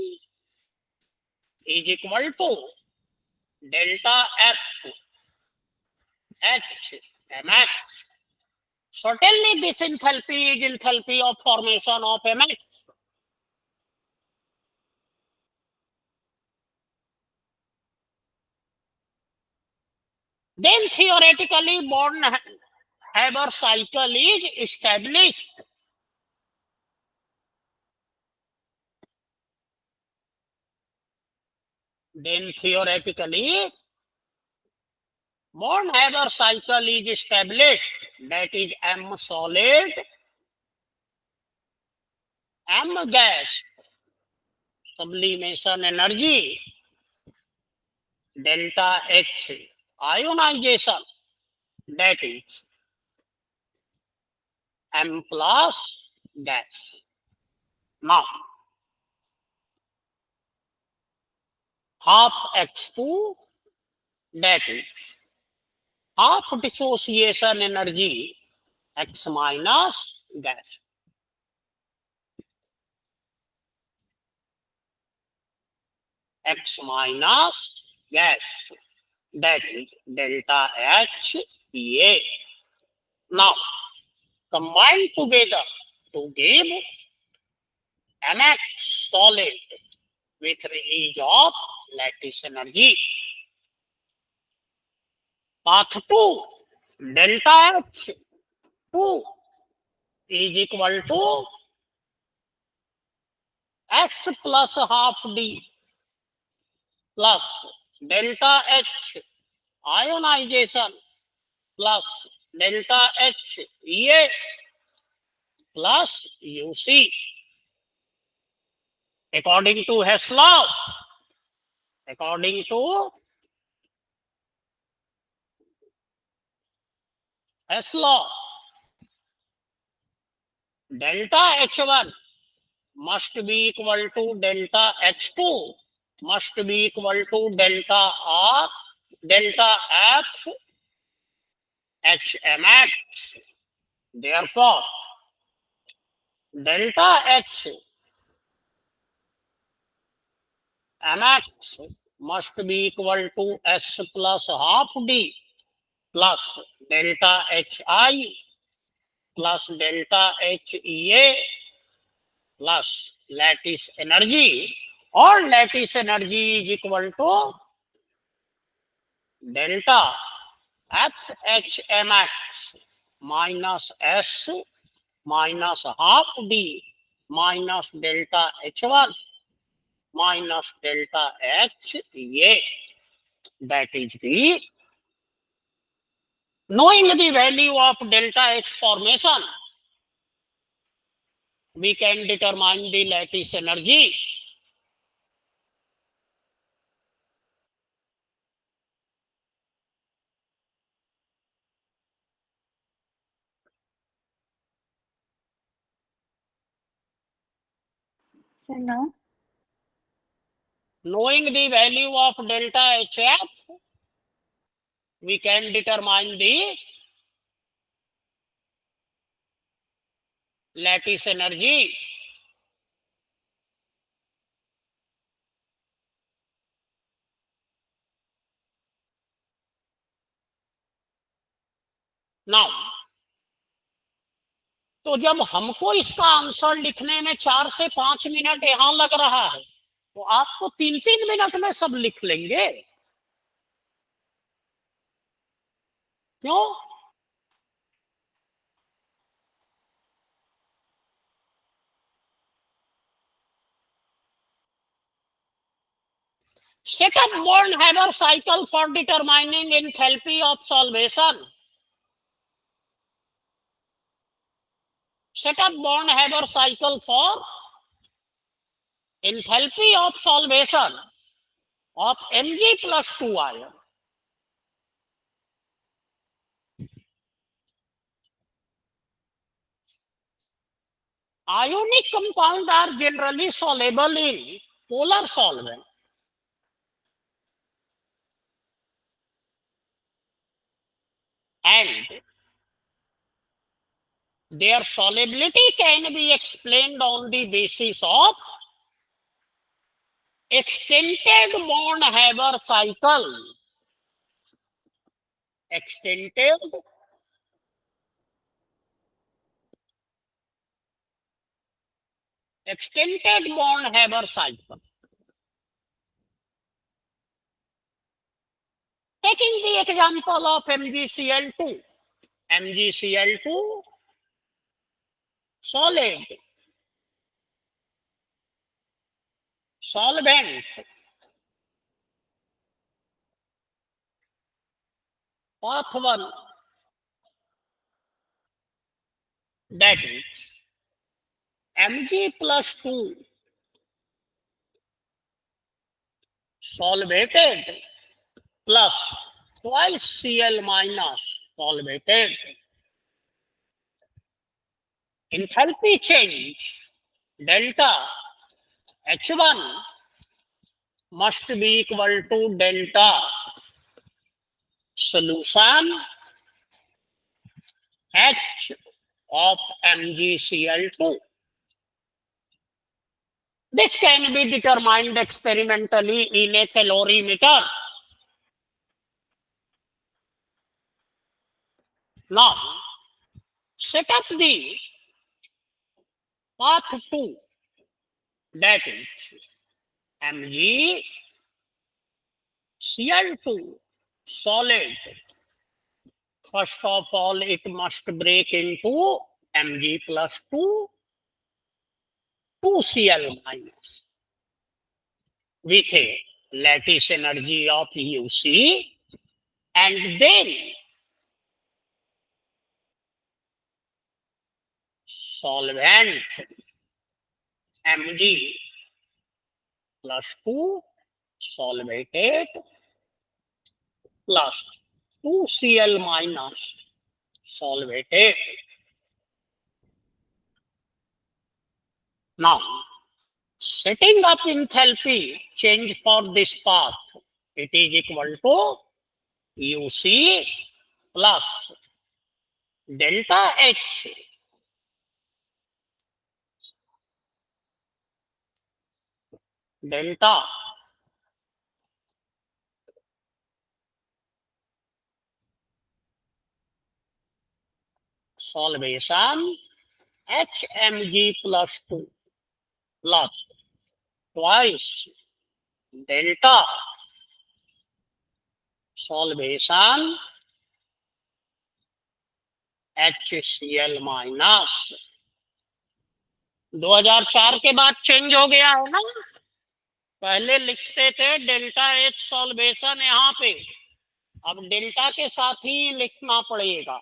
is equal to delta F H Mx. Certainly, this enthalpy is enthalpy of formation of Mx. Then theoretically, Born-Haber cycle is established. Then theoretically, Born-Haber cycle is established, that is M solid, M gas, sublimation energy, delta H ionization, that is M plus gas. Now, half X2, that is half dissociation energy X minus gas. X minus gas, that is delta H A. Now, combine together to give Mx solid with release of lattice energy. Path 2, delta H2 is equal to S plus half D plus delta H ionization plus delta H A plus UC. According to Hess law, delta H1 must be equal to delta H2 must be equal to delta F HMX. Therefore, delta H Mx must be equal to S plus half D plus delta Hi plus delta HEA plus lattice energy, or lattice energy is equal to delta FHMX minus S minus half D minus delta H1 minus delta HA. That is the, knowing the value of delta H formation, we can determine the lattice energy. Sir, now? Knowing the value of delta HF, we can determine the lattice energy. Now, तो जब हमको इसका answer लिखने में 4 से 5 minute यहां लग रहा है, तो आपको 3-3 मिनट में सब लिख लेंगे, क्यों? Set up Born-Haber cycle for determining enthalpy of solvation. Set up Born-Haber cycle for enthalpy of solvation of Mg plus 2 ion. Ionic compounds are generally soluble in polar solvent. And their solubility can be explained on the basis of extended Born-Haber cycle. Extended Born-Haber cycle. Taking the example of MgCl2. MgCl2 solid, solvent, path 1, that is Mg plus 2 solvated plus twice Cl minus solvated. Enthalpy change delta H1 must be equal to delta solution H of MgCl2. This can be determined experimentally in a calorimeter. Now, set up the path 2, that is MgCl2 solid. First of all, it must break into Mg plus 2, 2Cl minus with a lattice energy of UC, and then solvent Mg plus 2 solvated plus 2Cl minus solvated. Now, setting up enthalpy change for this path, it is equal to UC plus delta H delta solvation HMG plus 2 plus twice delta solvation HCl minus 2004 के बाद change हो गया है ना। पहले लिखते थे delta H solvation यहाँ पे, अब डेल्टा के साथ ही लिखना पड़ेगा।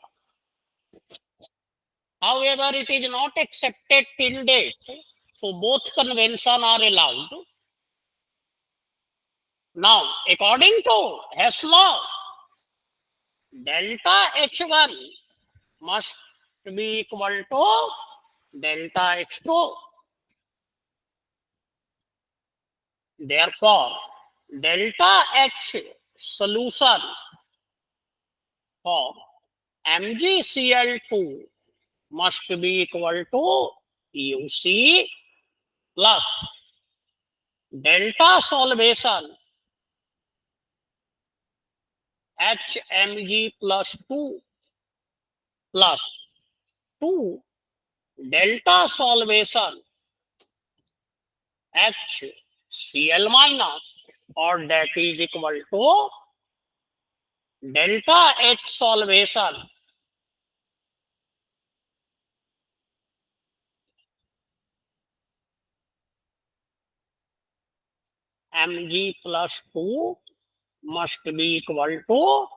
However, it is not accepted till date, so both convention are allowed. Now, according to Hess law, delta H1 must be equal to delta H2. Therefore, delta H solution for MgCl2 must be equal to UC plus delta solvation HMG plus 2 plus 2 delta solvation HCl minus, or that is equal to delta H solvation mg plus 2 must be equal to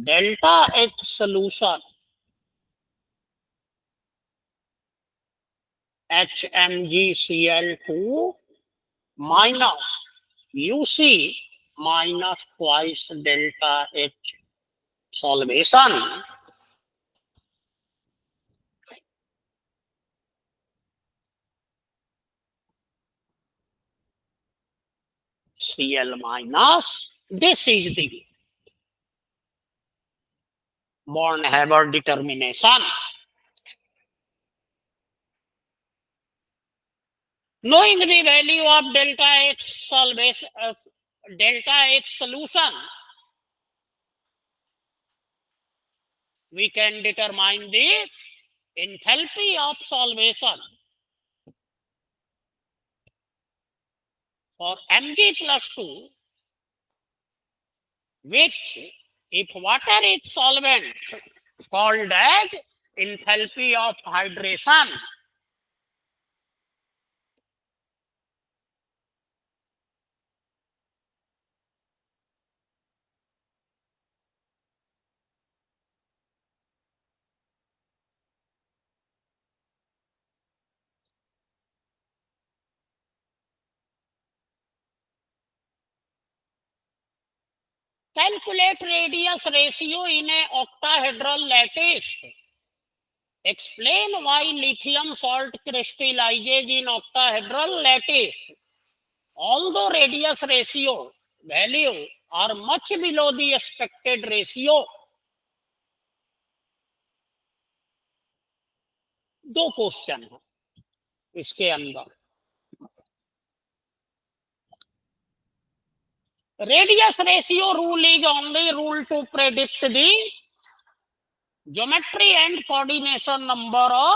delta H solution HMgCl2 minus UC minus twice delta H solvation. Cl minus, this is the Born-Haber determination. Knowing the value of delta H solvation, delta H solution, we can determine the enthalpy of solvation for Mg plus 2, which, if water is solvent, called as enthalpy of hydration. Calculate radius ratio in a octahedral lattice. Explain why lithium salt crystallizes in octahedral lattice. Although radius ratio value are much below the expected ratio. दो question है इसके अंदर. Radius ratio rule is only rule to predict the geometry and coordination number of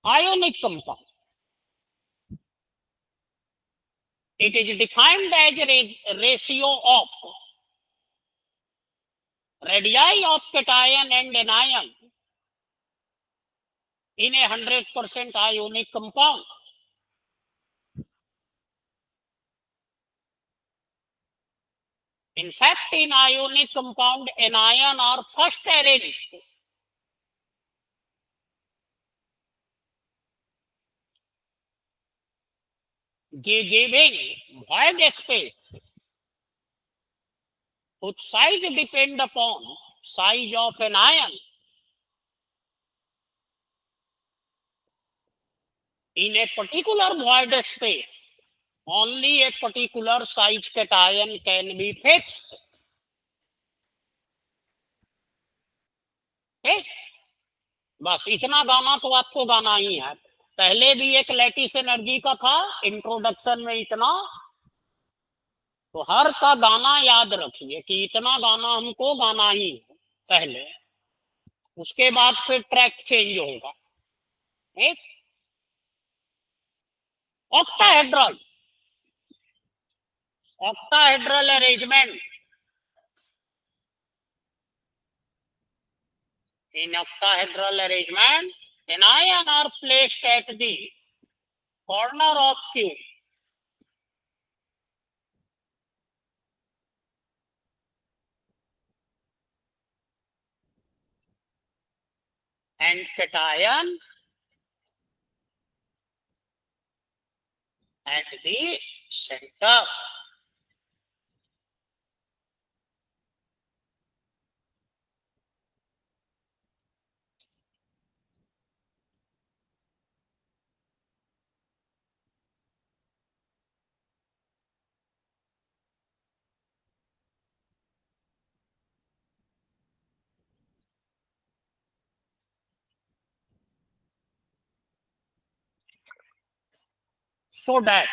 ionic compound. It is defined as ratio of radii of cation and anion in a 100% ionic compound. In fact, in ionic compound, anion are first arranged giving void space whose size depend upon size of an ion. In a particular void space, only a particular size cation can be fixed. ठीक, बस इतना गाना तो आपको गाना ही है. पहले भी एक लैटिस एनर्जी का था इंट्रोडक्शन में इतना, तो हर का गाना याद रखिए कि इतना गाना हमको गाना ही है पहले, उसके बाद फिर ट्रैक चेंज होगा. ठीक, octahedral arrangement. In octahedral arrangement, anion are placed at the corner of cube. And cation at the center. So that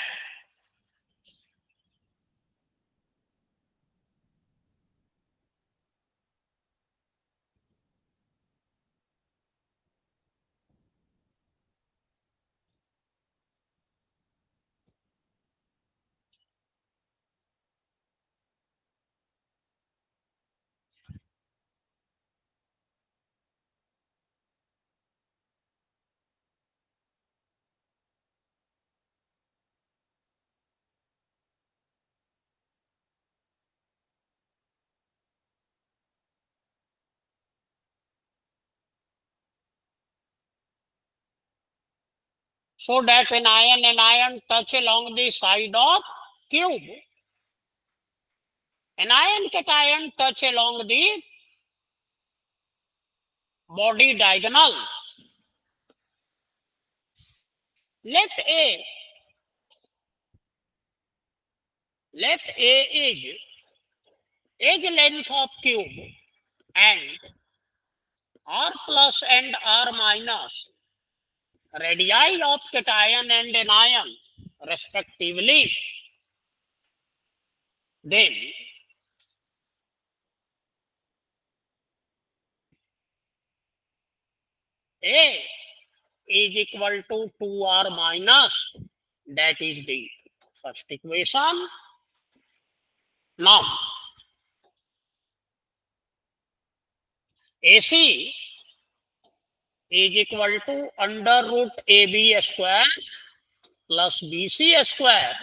so that anion touch along the side of cube. Anion cation touch along the body diagonal. Let A is edge length of cube and R plus and R minus radii of cation and anion respectively. Then A is equal to 2R minus, that is the first equation. Now, AC is equal to under root AB square plus BC square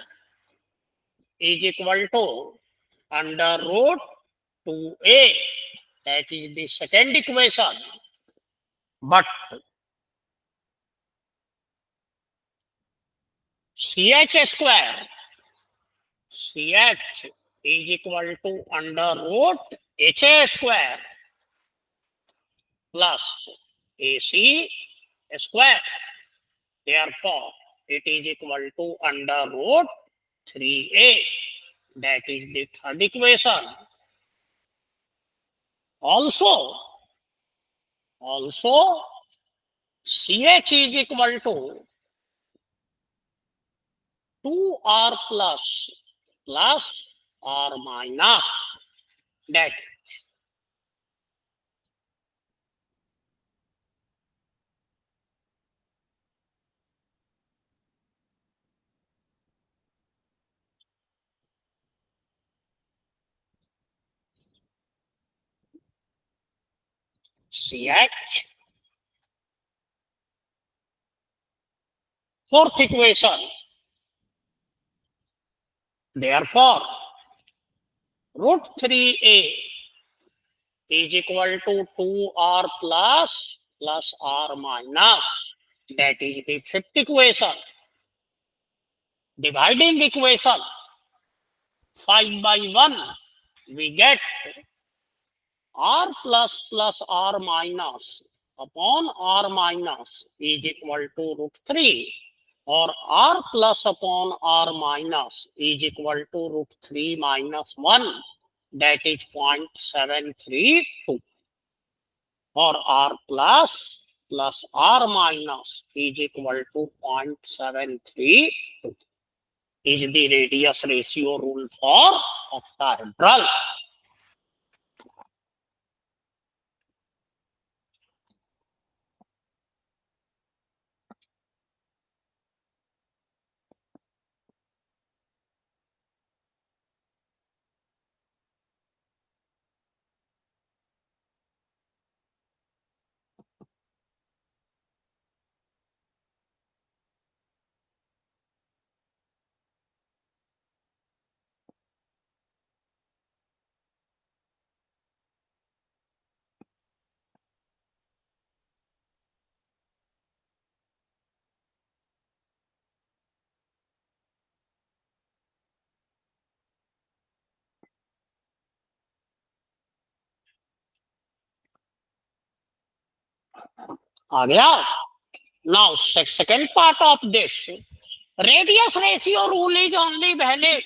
is equal to under root 2A. That is the second equation. But CH is equal to under root HA square plus AC square. Therefore, it is equal to under root 3A. That is the third equation. Also, CH is equal to 2R plus R minus. That CH. Fourth equation. Therefore, root 3A is equal to 2R plus R minus. That is the fifth equation. Dividing equation 5 by 1, we get R plus R minus upon R minus is equal to root 3, or R plus upon R minus is equal to root 3 minus 1, that is 0.732, or R plus R minus is equal to 0.732 is the radius ratio rule for octahedral. आ गया. Now, second part of this, radius ratio rule is only valid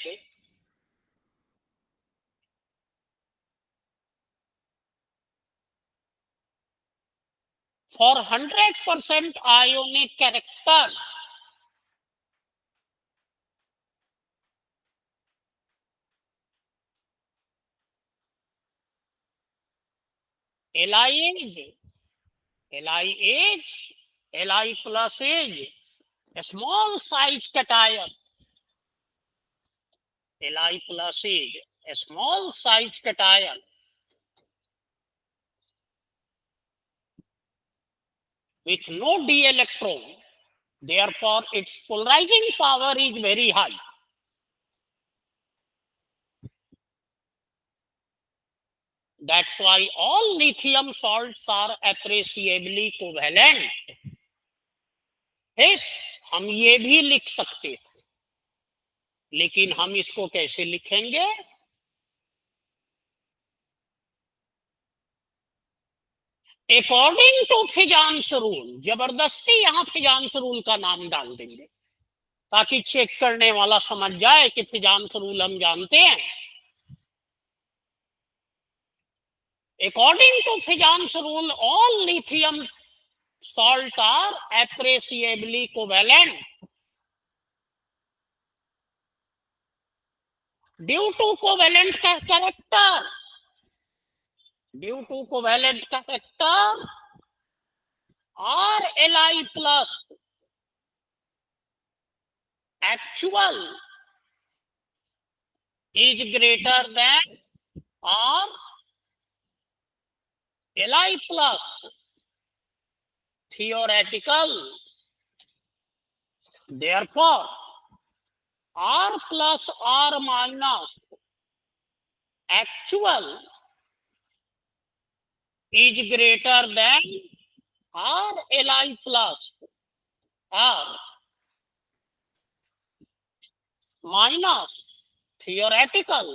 for 100% ionic character. Li plus is a small size cation. Li plus is a small size cation with no d electron. Therefore, its polarizing power is very high. That's why all lithium salts are appreciably covalent. हम ये भी लिख सकते थे, लेकिन हम इसको कैसे लिखेंगे? According to Fajans rule. जबरदस्ती यहां फिजांस रूल का नाम डाल देंगे ताकि चेक करने वाला समझ जाए कि फिजांस रूल हम जानते हैं। According to Fajans rule, all lithium salt are appreciably covalent due to covalent character. Due to covalent character, Rli plus actual is greater than Rli plus theoretical. Therefore, R plus R minus actual is greater than Rli plus R minus theoretical.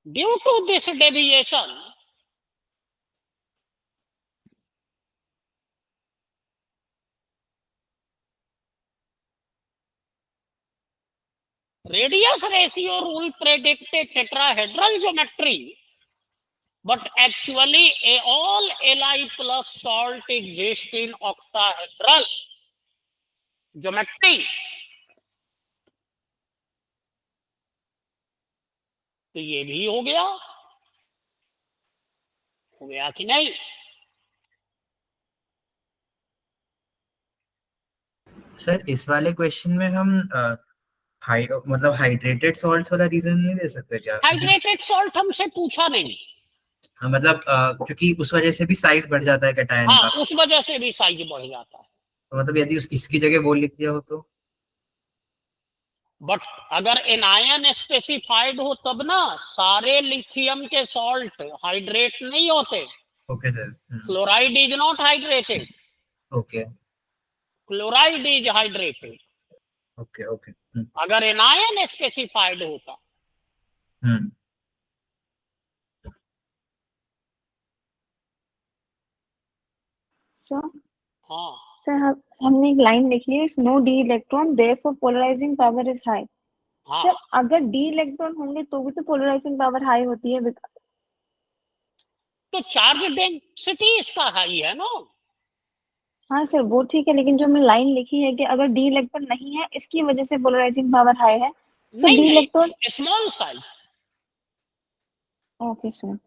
Due to this deviation, radius ratio rule predicted tetrahedral geometry, but actually all Li plus salt exist in octahedral geometry. तो ये भी हो गया कि नहीं? Sir इस वाले question में हम मतलब हाइड्रेटेड सॉल्ट्स वाला रीजन नहीं दे सकते क्या? हाइड्रेटेड सॉल्ट हमसे पूछा नहीं। हाँ, मतलब क्योंकि उस वजह से भी साइज बढ़ जाता है कैटायन हाँ, का। उस वजह से भी साइज बढ़ जाता है। तो मतलब यदि इसकी जगह वो लिख दिया हो तो? बट अगर एनायन स्पेसिफाइड हो तब ना, सारे लिथियम के सॉल्ट हाइड्रेट नहीं होते। Okay sir. Fluoride is not hydrated, okay chloride is hydrated. Okay okay. अगर एनायन स्पेसिफाइड होता। सर हाँ सर हमने एक लाइन लिखी है, no d electron therefore polarising power is high. हाँ, सर अगर डी इलेक्ट्रॉन होंगे तो भी तो पोलराइजिंग पावर हाई होती है। तो चार्ज डेंसिटी इसका हाई है ना। हाँ सर वो ठीक है, लेकिन जो हमने लाइन लिखी है कि अगर डी इलेक्ट्रॉन नहीं है इसकी वजह से पोलराइजिंग पावर हाई है। सर डी नहीं electron. Small size. Okay sir,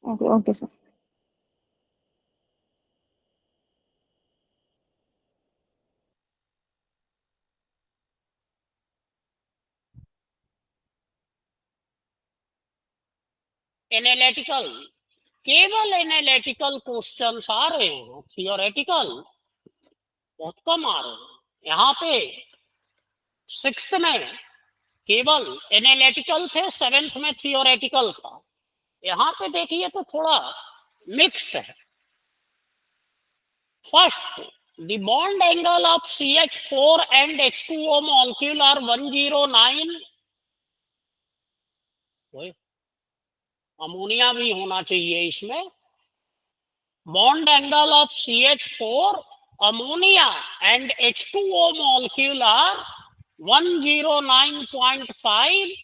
okay okay sir. Analytical, केवल एनालिटिकल क्वेश्चंस आ रहे हैं, थियोरेटिकल बहुत कम आ रहे हैं। यहाँ पे 6th में केवल एनालिटिकल थे, 7th में थियोरेटिकल था। यहाँ पे देखिए तो थोड़ा मिक्स्ड है। First, the bond angle of CH4 and H2O molecule are 109। Ammonia भी होना चाहिए इसमें। Bond angle of CH4 ammonia and H2O molecule are 109.5,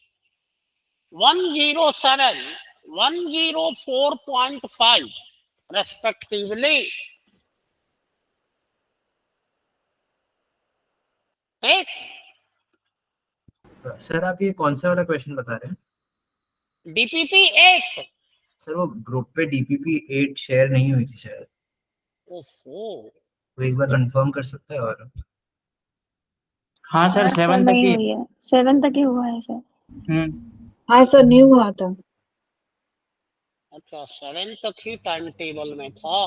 107, 104.5 respectively। ठीक। सर आप ये कौन सा वाला क्वेश्चन बता रहे हैं? DPP 8। सर वो ग्रुप पे DPP 8 शेयर नहीं हुई थी शायद। ओफो, वो एक बार कंफर्म कर सकते हैं? और हाँ सर, हाँ सर 7 तक नहीं ही। हुई है, 7 तक ही हुआ है सर। हाँ सर, न्यू हुआ था। अच्छा 7 तक ही टाइम टेबल में था।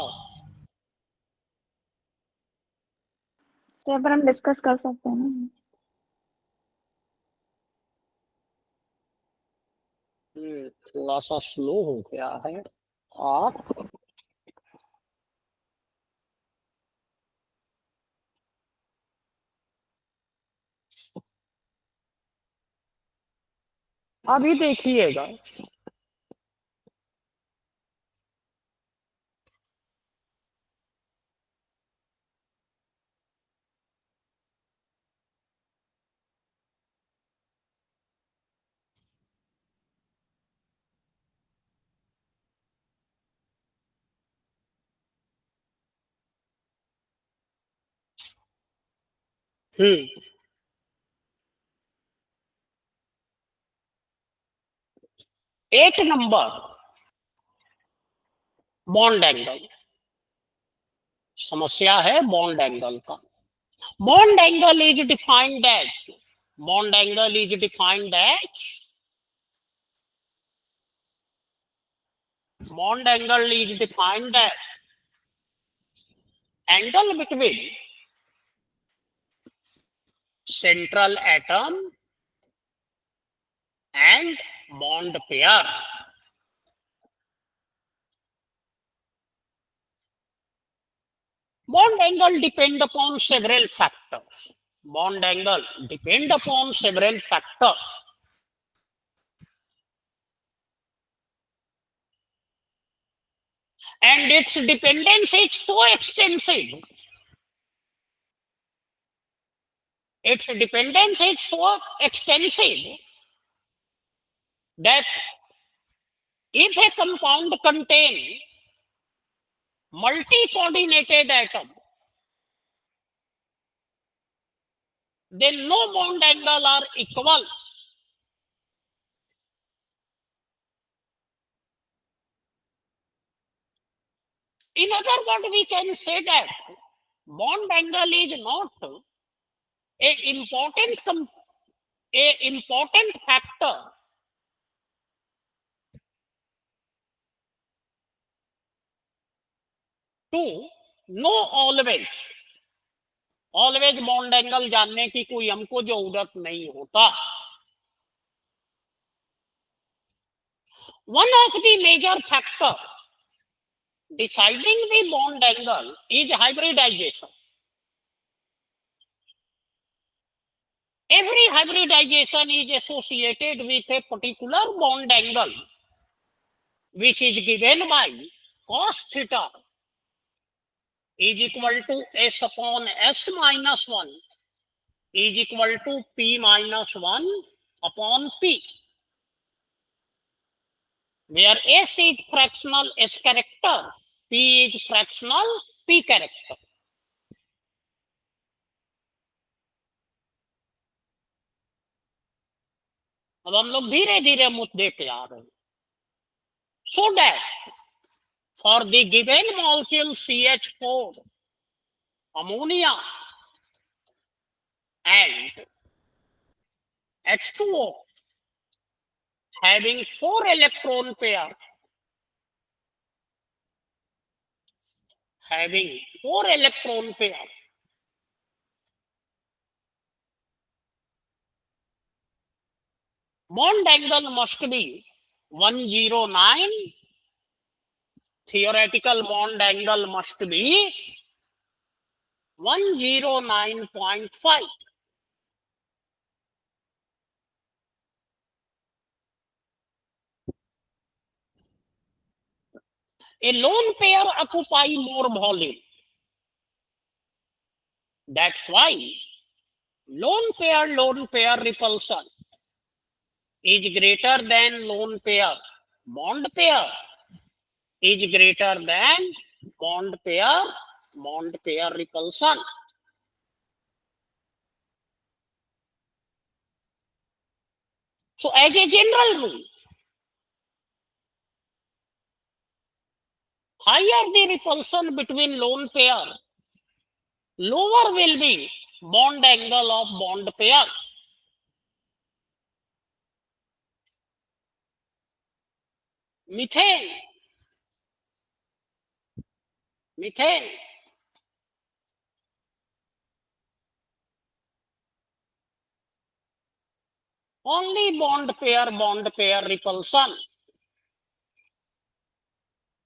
सर पर हम डिस्कस कर सकते हैं ना। थोड़ा सा स्लो हो गया है। 8 अभी देखिएगा, हम्म 8 नंबर बॉन्ड एंगल, समस्या है बॉन्ड एंगल का। Bond angle is defined as, bond angle is defined as, bond angle is defined as angle between central atom and bond pair. Bond angle depend upon several factors. Bond angle depend upon several factors. And its dependence is so extensive. Its dependence is so extensive that if a compound contain multi-coordinated atom, then no bond angle are equal. In other words, we can say that bond angle is not a important factor to know always bond angle जानने की कोई हमको जरूरत नहीं होता। One of the major factor deciding the bond angle is hybridization. Every hybridization is associated with a particular bond angle, which is given by cos theta is equal to s upon s minus 1 is equal to p minus 1 upon p, where s is fractional s character, p is fractional p character. अब हम लोग धीरे धीरे मुद्दे पे आ रहे हैं। So that for the given molecule CH4, ammonia and H2O having 4 electron pair, bond angle must be 109. Theoretical bond angle must be 109.5. A lone pair occupy more volume. That's why lone pair repulsion is greater than lone pair bond pair is greater than bond pair repulsion. So as a general rule, higher the repulsion between lone pair, lower will be bond angle of bond pair. Methane only bond pair repulsion.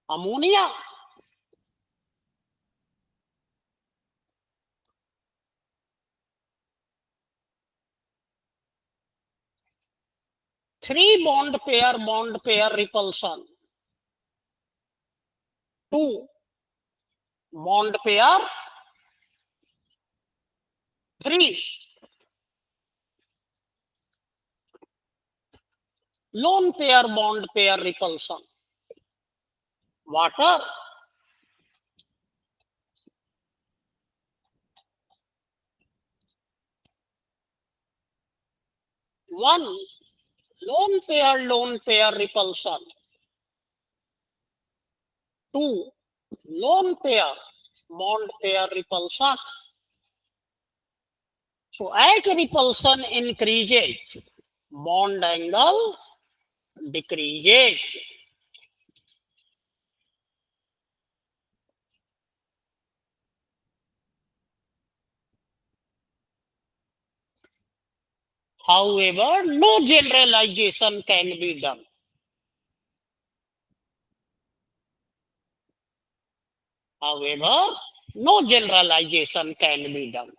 Ammonia 3 bond pair repulsion. 2 bond pair. 3 lone pair bond pair repulsion. Water. 1 lone pair repulsion. 2 lone pair bond pair repulsion. So as repulsion increases, bond angle decreases. However, no generalization can be done. However, no generalization can be done.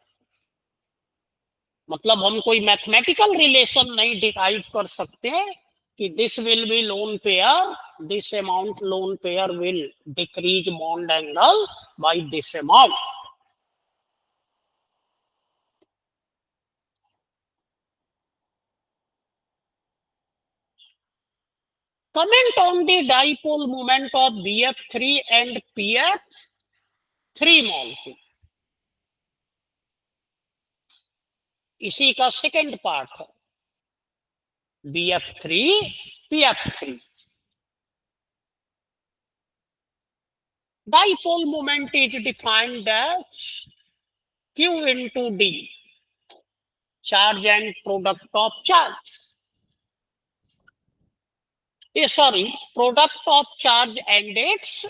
मतलब हम कोई mathematical relation नहीं derive कर सकते कि this will be lone pair, this amount lone pair will decrease bond angle by this amount. Comment on the dipole moment of BF3 and PF3 molecule. इसी का second part है BF3 PF3. Dipole moment is defined as Q into D, charge and product of charge. Sorry, product of charge and its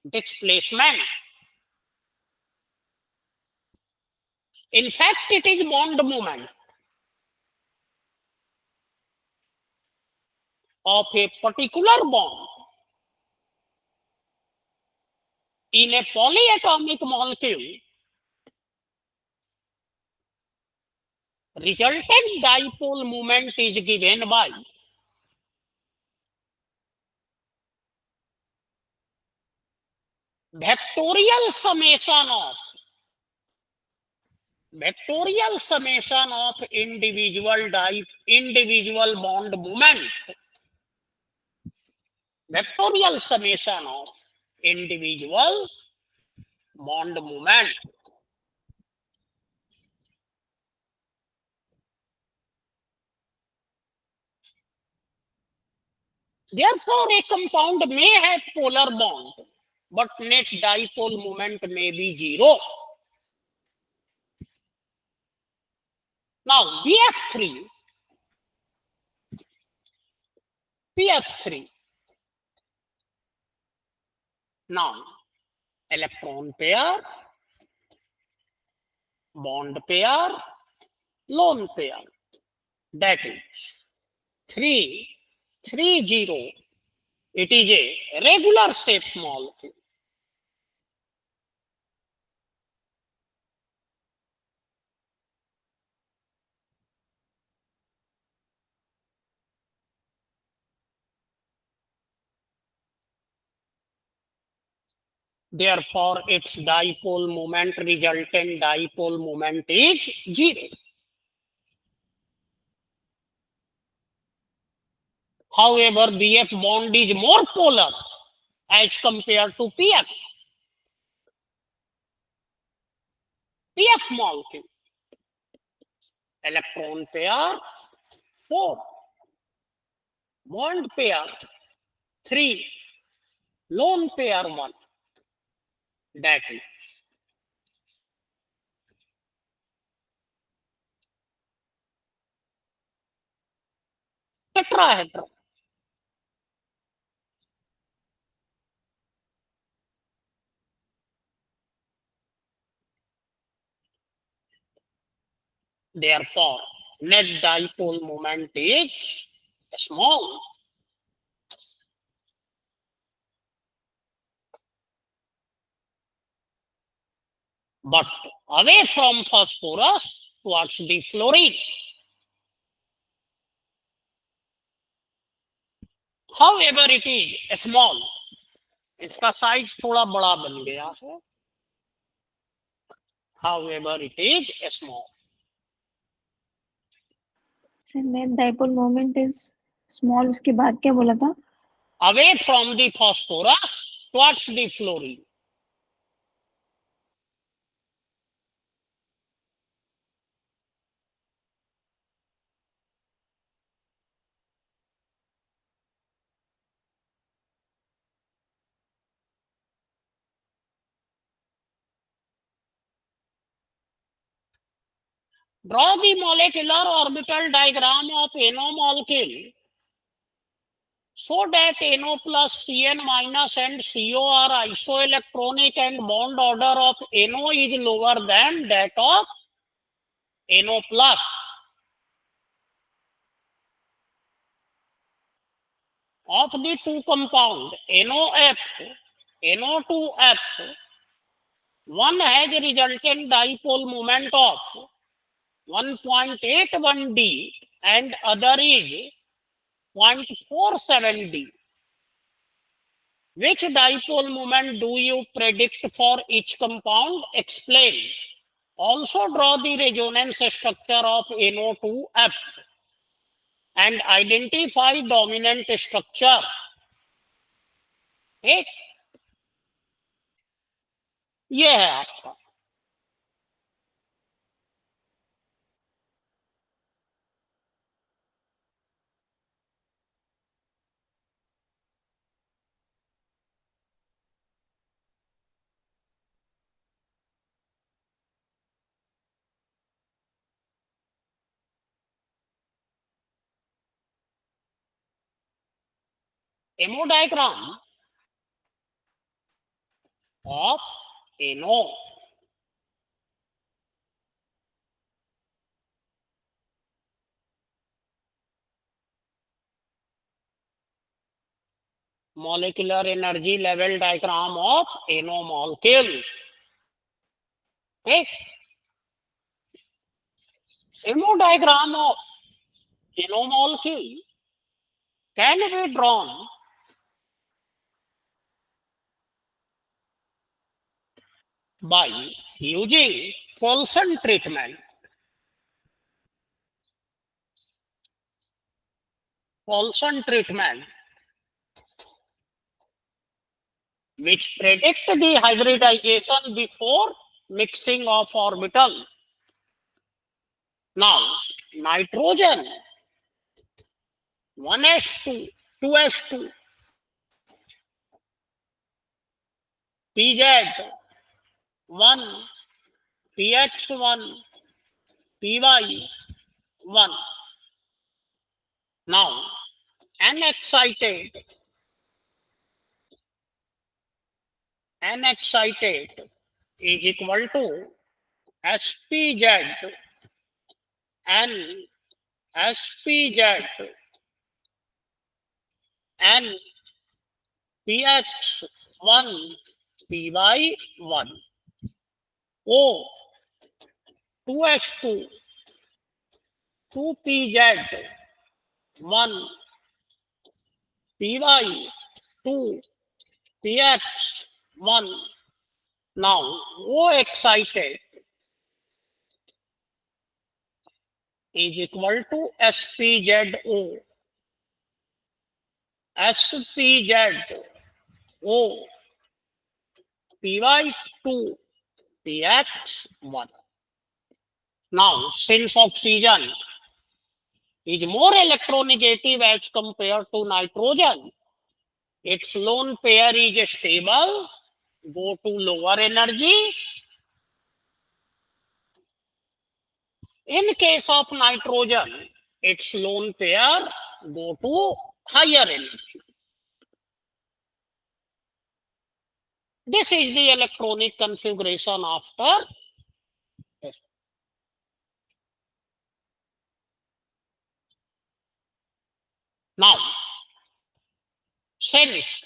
displacement. In fact, it is bond moment of a particular bond in a polyatomic molecule. Resultant dipole moment is given by vectorial summation of individual bond moment. Vectorial summation of individual bond moment. Therefore, a compound may have polar bond, but net dipole moment may be 0. Now, PF3. Now, electron pair, bond pair, lone pair. That is 3, 3, 0. It is a regular shape molecule. Therefore, its dipole moment, resultant dipole moment is 0. However, BF bond is more polar as compared to PF. PF molecule. Electron pair 4. Bond pair 3. Lone pair 1. That is tetrahedron. Therefore, net dipole moment is small. But away from phosphorus towards the fluorine. however it is small, इसका size थोड़ा बड़ा बन गया है, however it is small. Net dipole moment is small, उसके बाद क्या बोला था? Away from the phosphorus towards the fluorine. Draw the molecular orbital diagram of NO molecule so that NO plus Cn minus and CO are isoelectronic and bond order of NO is lower than that of NO plus. Of the two compound NOF, NO2F, one has resultant dipole moment of 1.81 D and other is 0.47 D. Which dipole moment do you predict for each compound? Explain. Also draw the resonance structure of NO2F and identify dominant structure. एक ये है आपका MO diagram of NO. Molecular energy level diagram of NO molecule. Okay. MO diagram of NO molecule can be drawn by using Paulson treatment. Paulson treatment, which predict the hybridization before mixing of orbital. Now, nitrogen 1s2, 2s2, PZ1, PX1, PY1. Now, N-excited is equal to SPZ N SPZ N PX1 PY1 O 2S2 2PZ 1 PY2 PX1. Now O excited is equal to SPZO. SPZO PY2 PX1. Now, since oxygen is more electronegative as compared to nitrogen, its lone pair is stable, go to lower energy. In case of nitrogen, its lone pair go to higher energy. This is the electronic configuration after. Now, since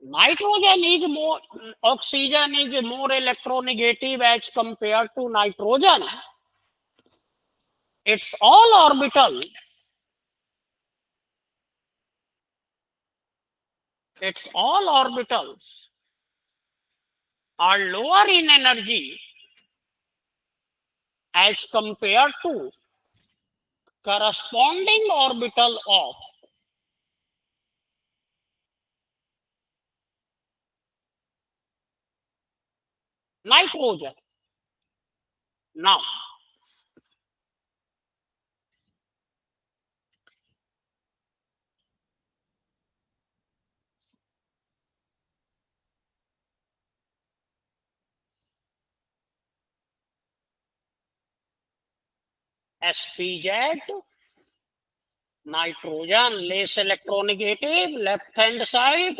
nitrogen is more, oxygen is more electronegative as compared to nitrogen, its all orbital its all orbitals are lower in energy as compared to corresponding orbital of nitrogen. Now, sPz, nitrogen less electronegative, left hand side,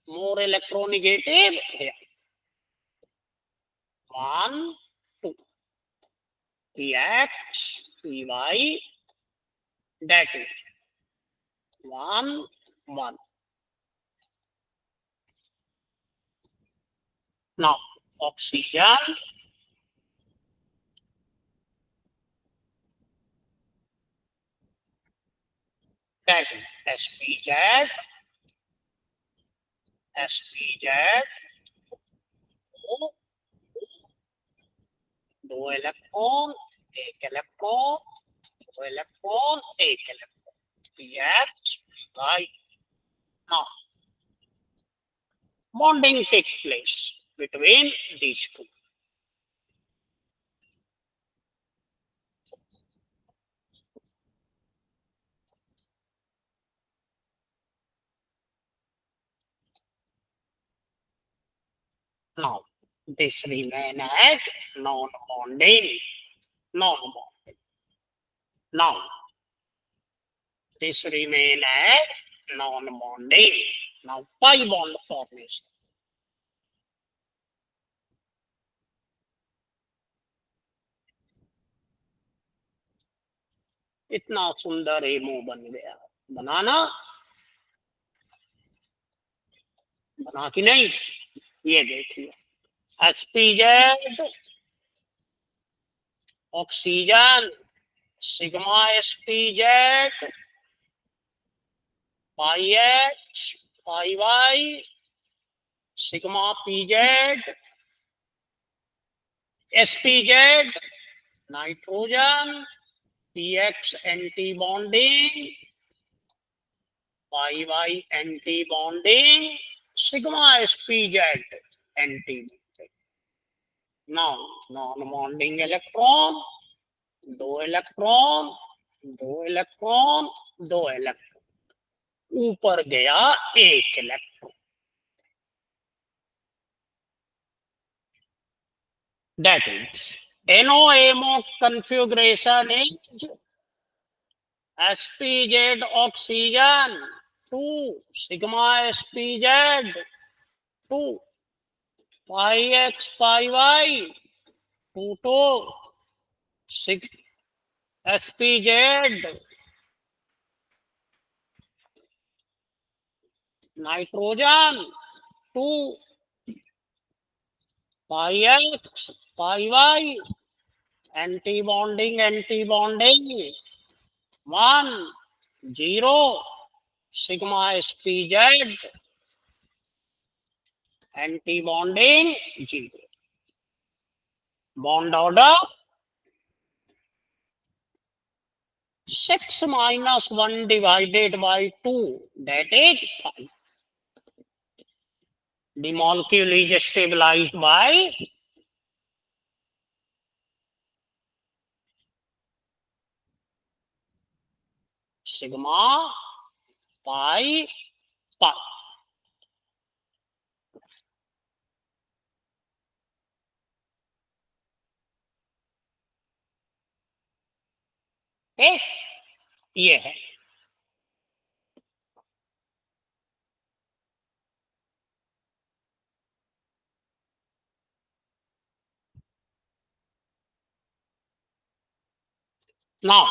more electronegative here. 1, 2. Px, Py, that is 1, 1. Now, oxygen, that is sPz, O, 2 electron, 1 electron, 2 electron, 1 electron. Px, Py. Now, bonding takes place between these two. Now, this remain as non-bonding. Non-bonding. Now, this remain as non-bonding. Now, pi bond formation. इतना सुंदर ammo बन गया. बनाना बना कि नहीं? ये देखिए, sPz, oxygen, sigma sPz, pi H, pi Y, sigma Pz, sPz, nitrogen, Px anti bonding, pi Y anti bonding, sigma sPz anti bonding. Now, non-bonding electron, 2 electron, 2 electron, 2 electron. ऊपर गया 1 electron. That is, NO-MO configuration is sPz oxygen 2, sigma sPz 2, pi X pi Y 2 2, sPz, nitrogen 2, pi X pi Y, anti-bonding 1 0, sigma sPz, anti-bonding 0. Bond order 6 minus 1 divided by 2, that is 5. The molecule is stabilized by sigma pi pi. ठीक, ये है. Now,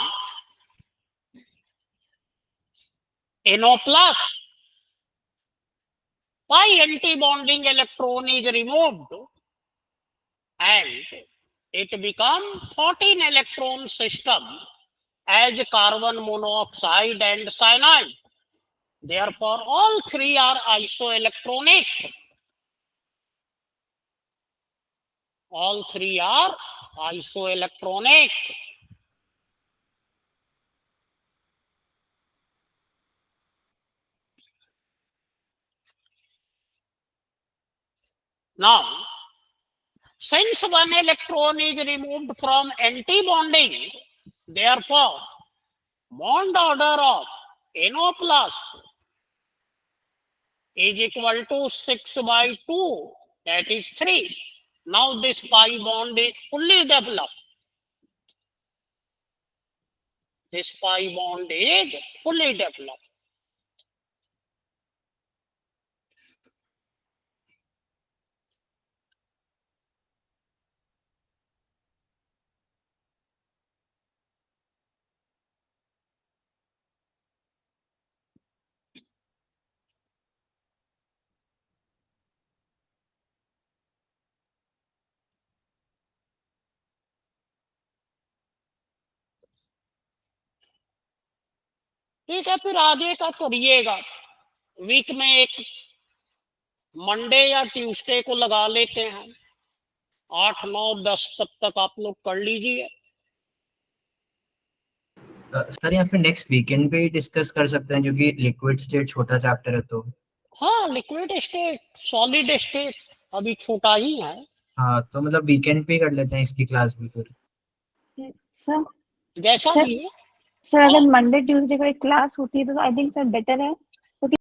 NO plus, pi anti-bonding electron is removed and it become 14 electron system as carbon monoxide and cyanide. Therefore, all three are isoelectronic. All three are isoelectronic. Now, since one electron is removed from anti-bonding, therefore, bond order of NO plus is equal to 6/2, that is 3. Now this pi bond is fully developed. This pi bond is fully developed. ठीक है, फिर आगे का करिएगा। Week में एक Monday या Tuesday को लगा लेते हैं, 8, 9, 10 तक आप लोग कर लीजिए। सर या फिर नेक्स्ट वीकेंड पे ही डिस्कस कर सकते हैं, क्योंकि लिक्विड स्टेट छोटा चैप्टर है तो। हाँ, लिक्विड स्टेट, सॉलिड स्टेट अभी छोटा ही है। हाँ, तो मतलब वीकेंड पे ही कर लेते हैं इसकी क्लास भी फिर। सर जैसा सर, भी है। सर अगर मंडे ट्यूसडे को एक क्लास होती है तो आई थिंक सर बेटर है,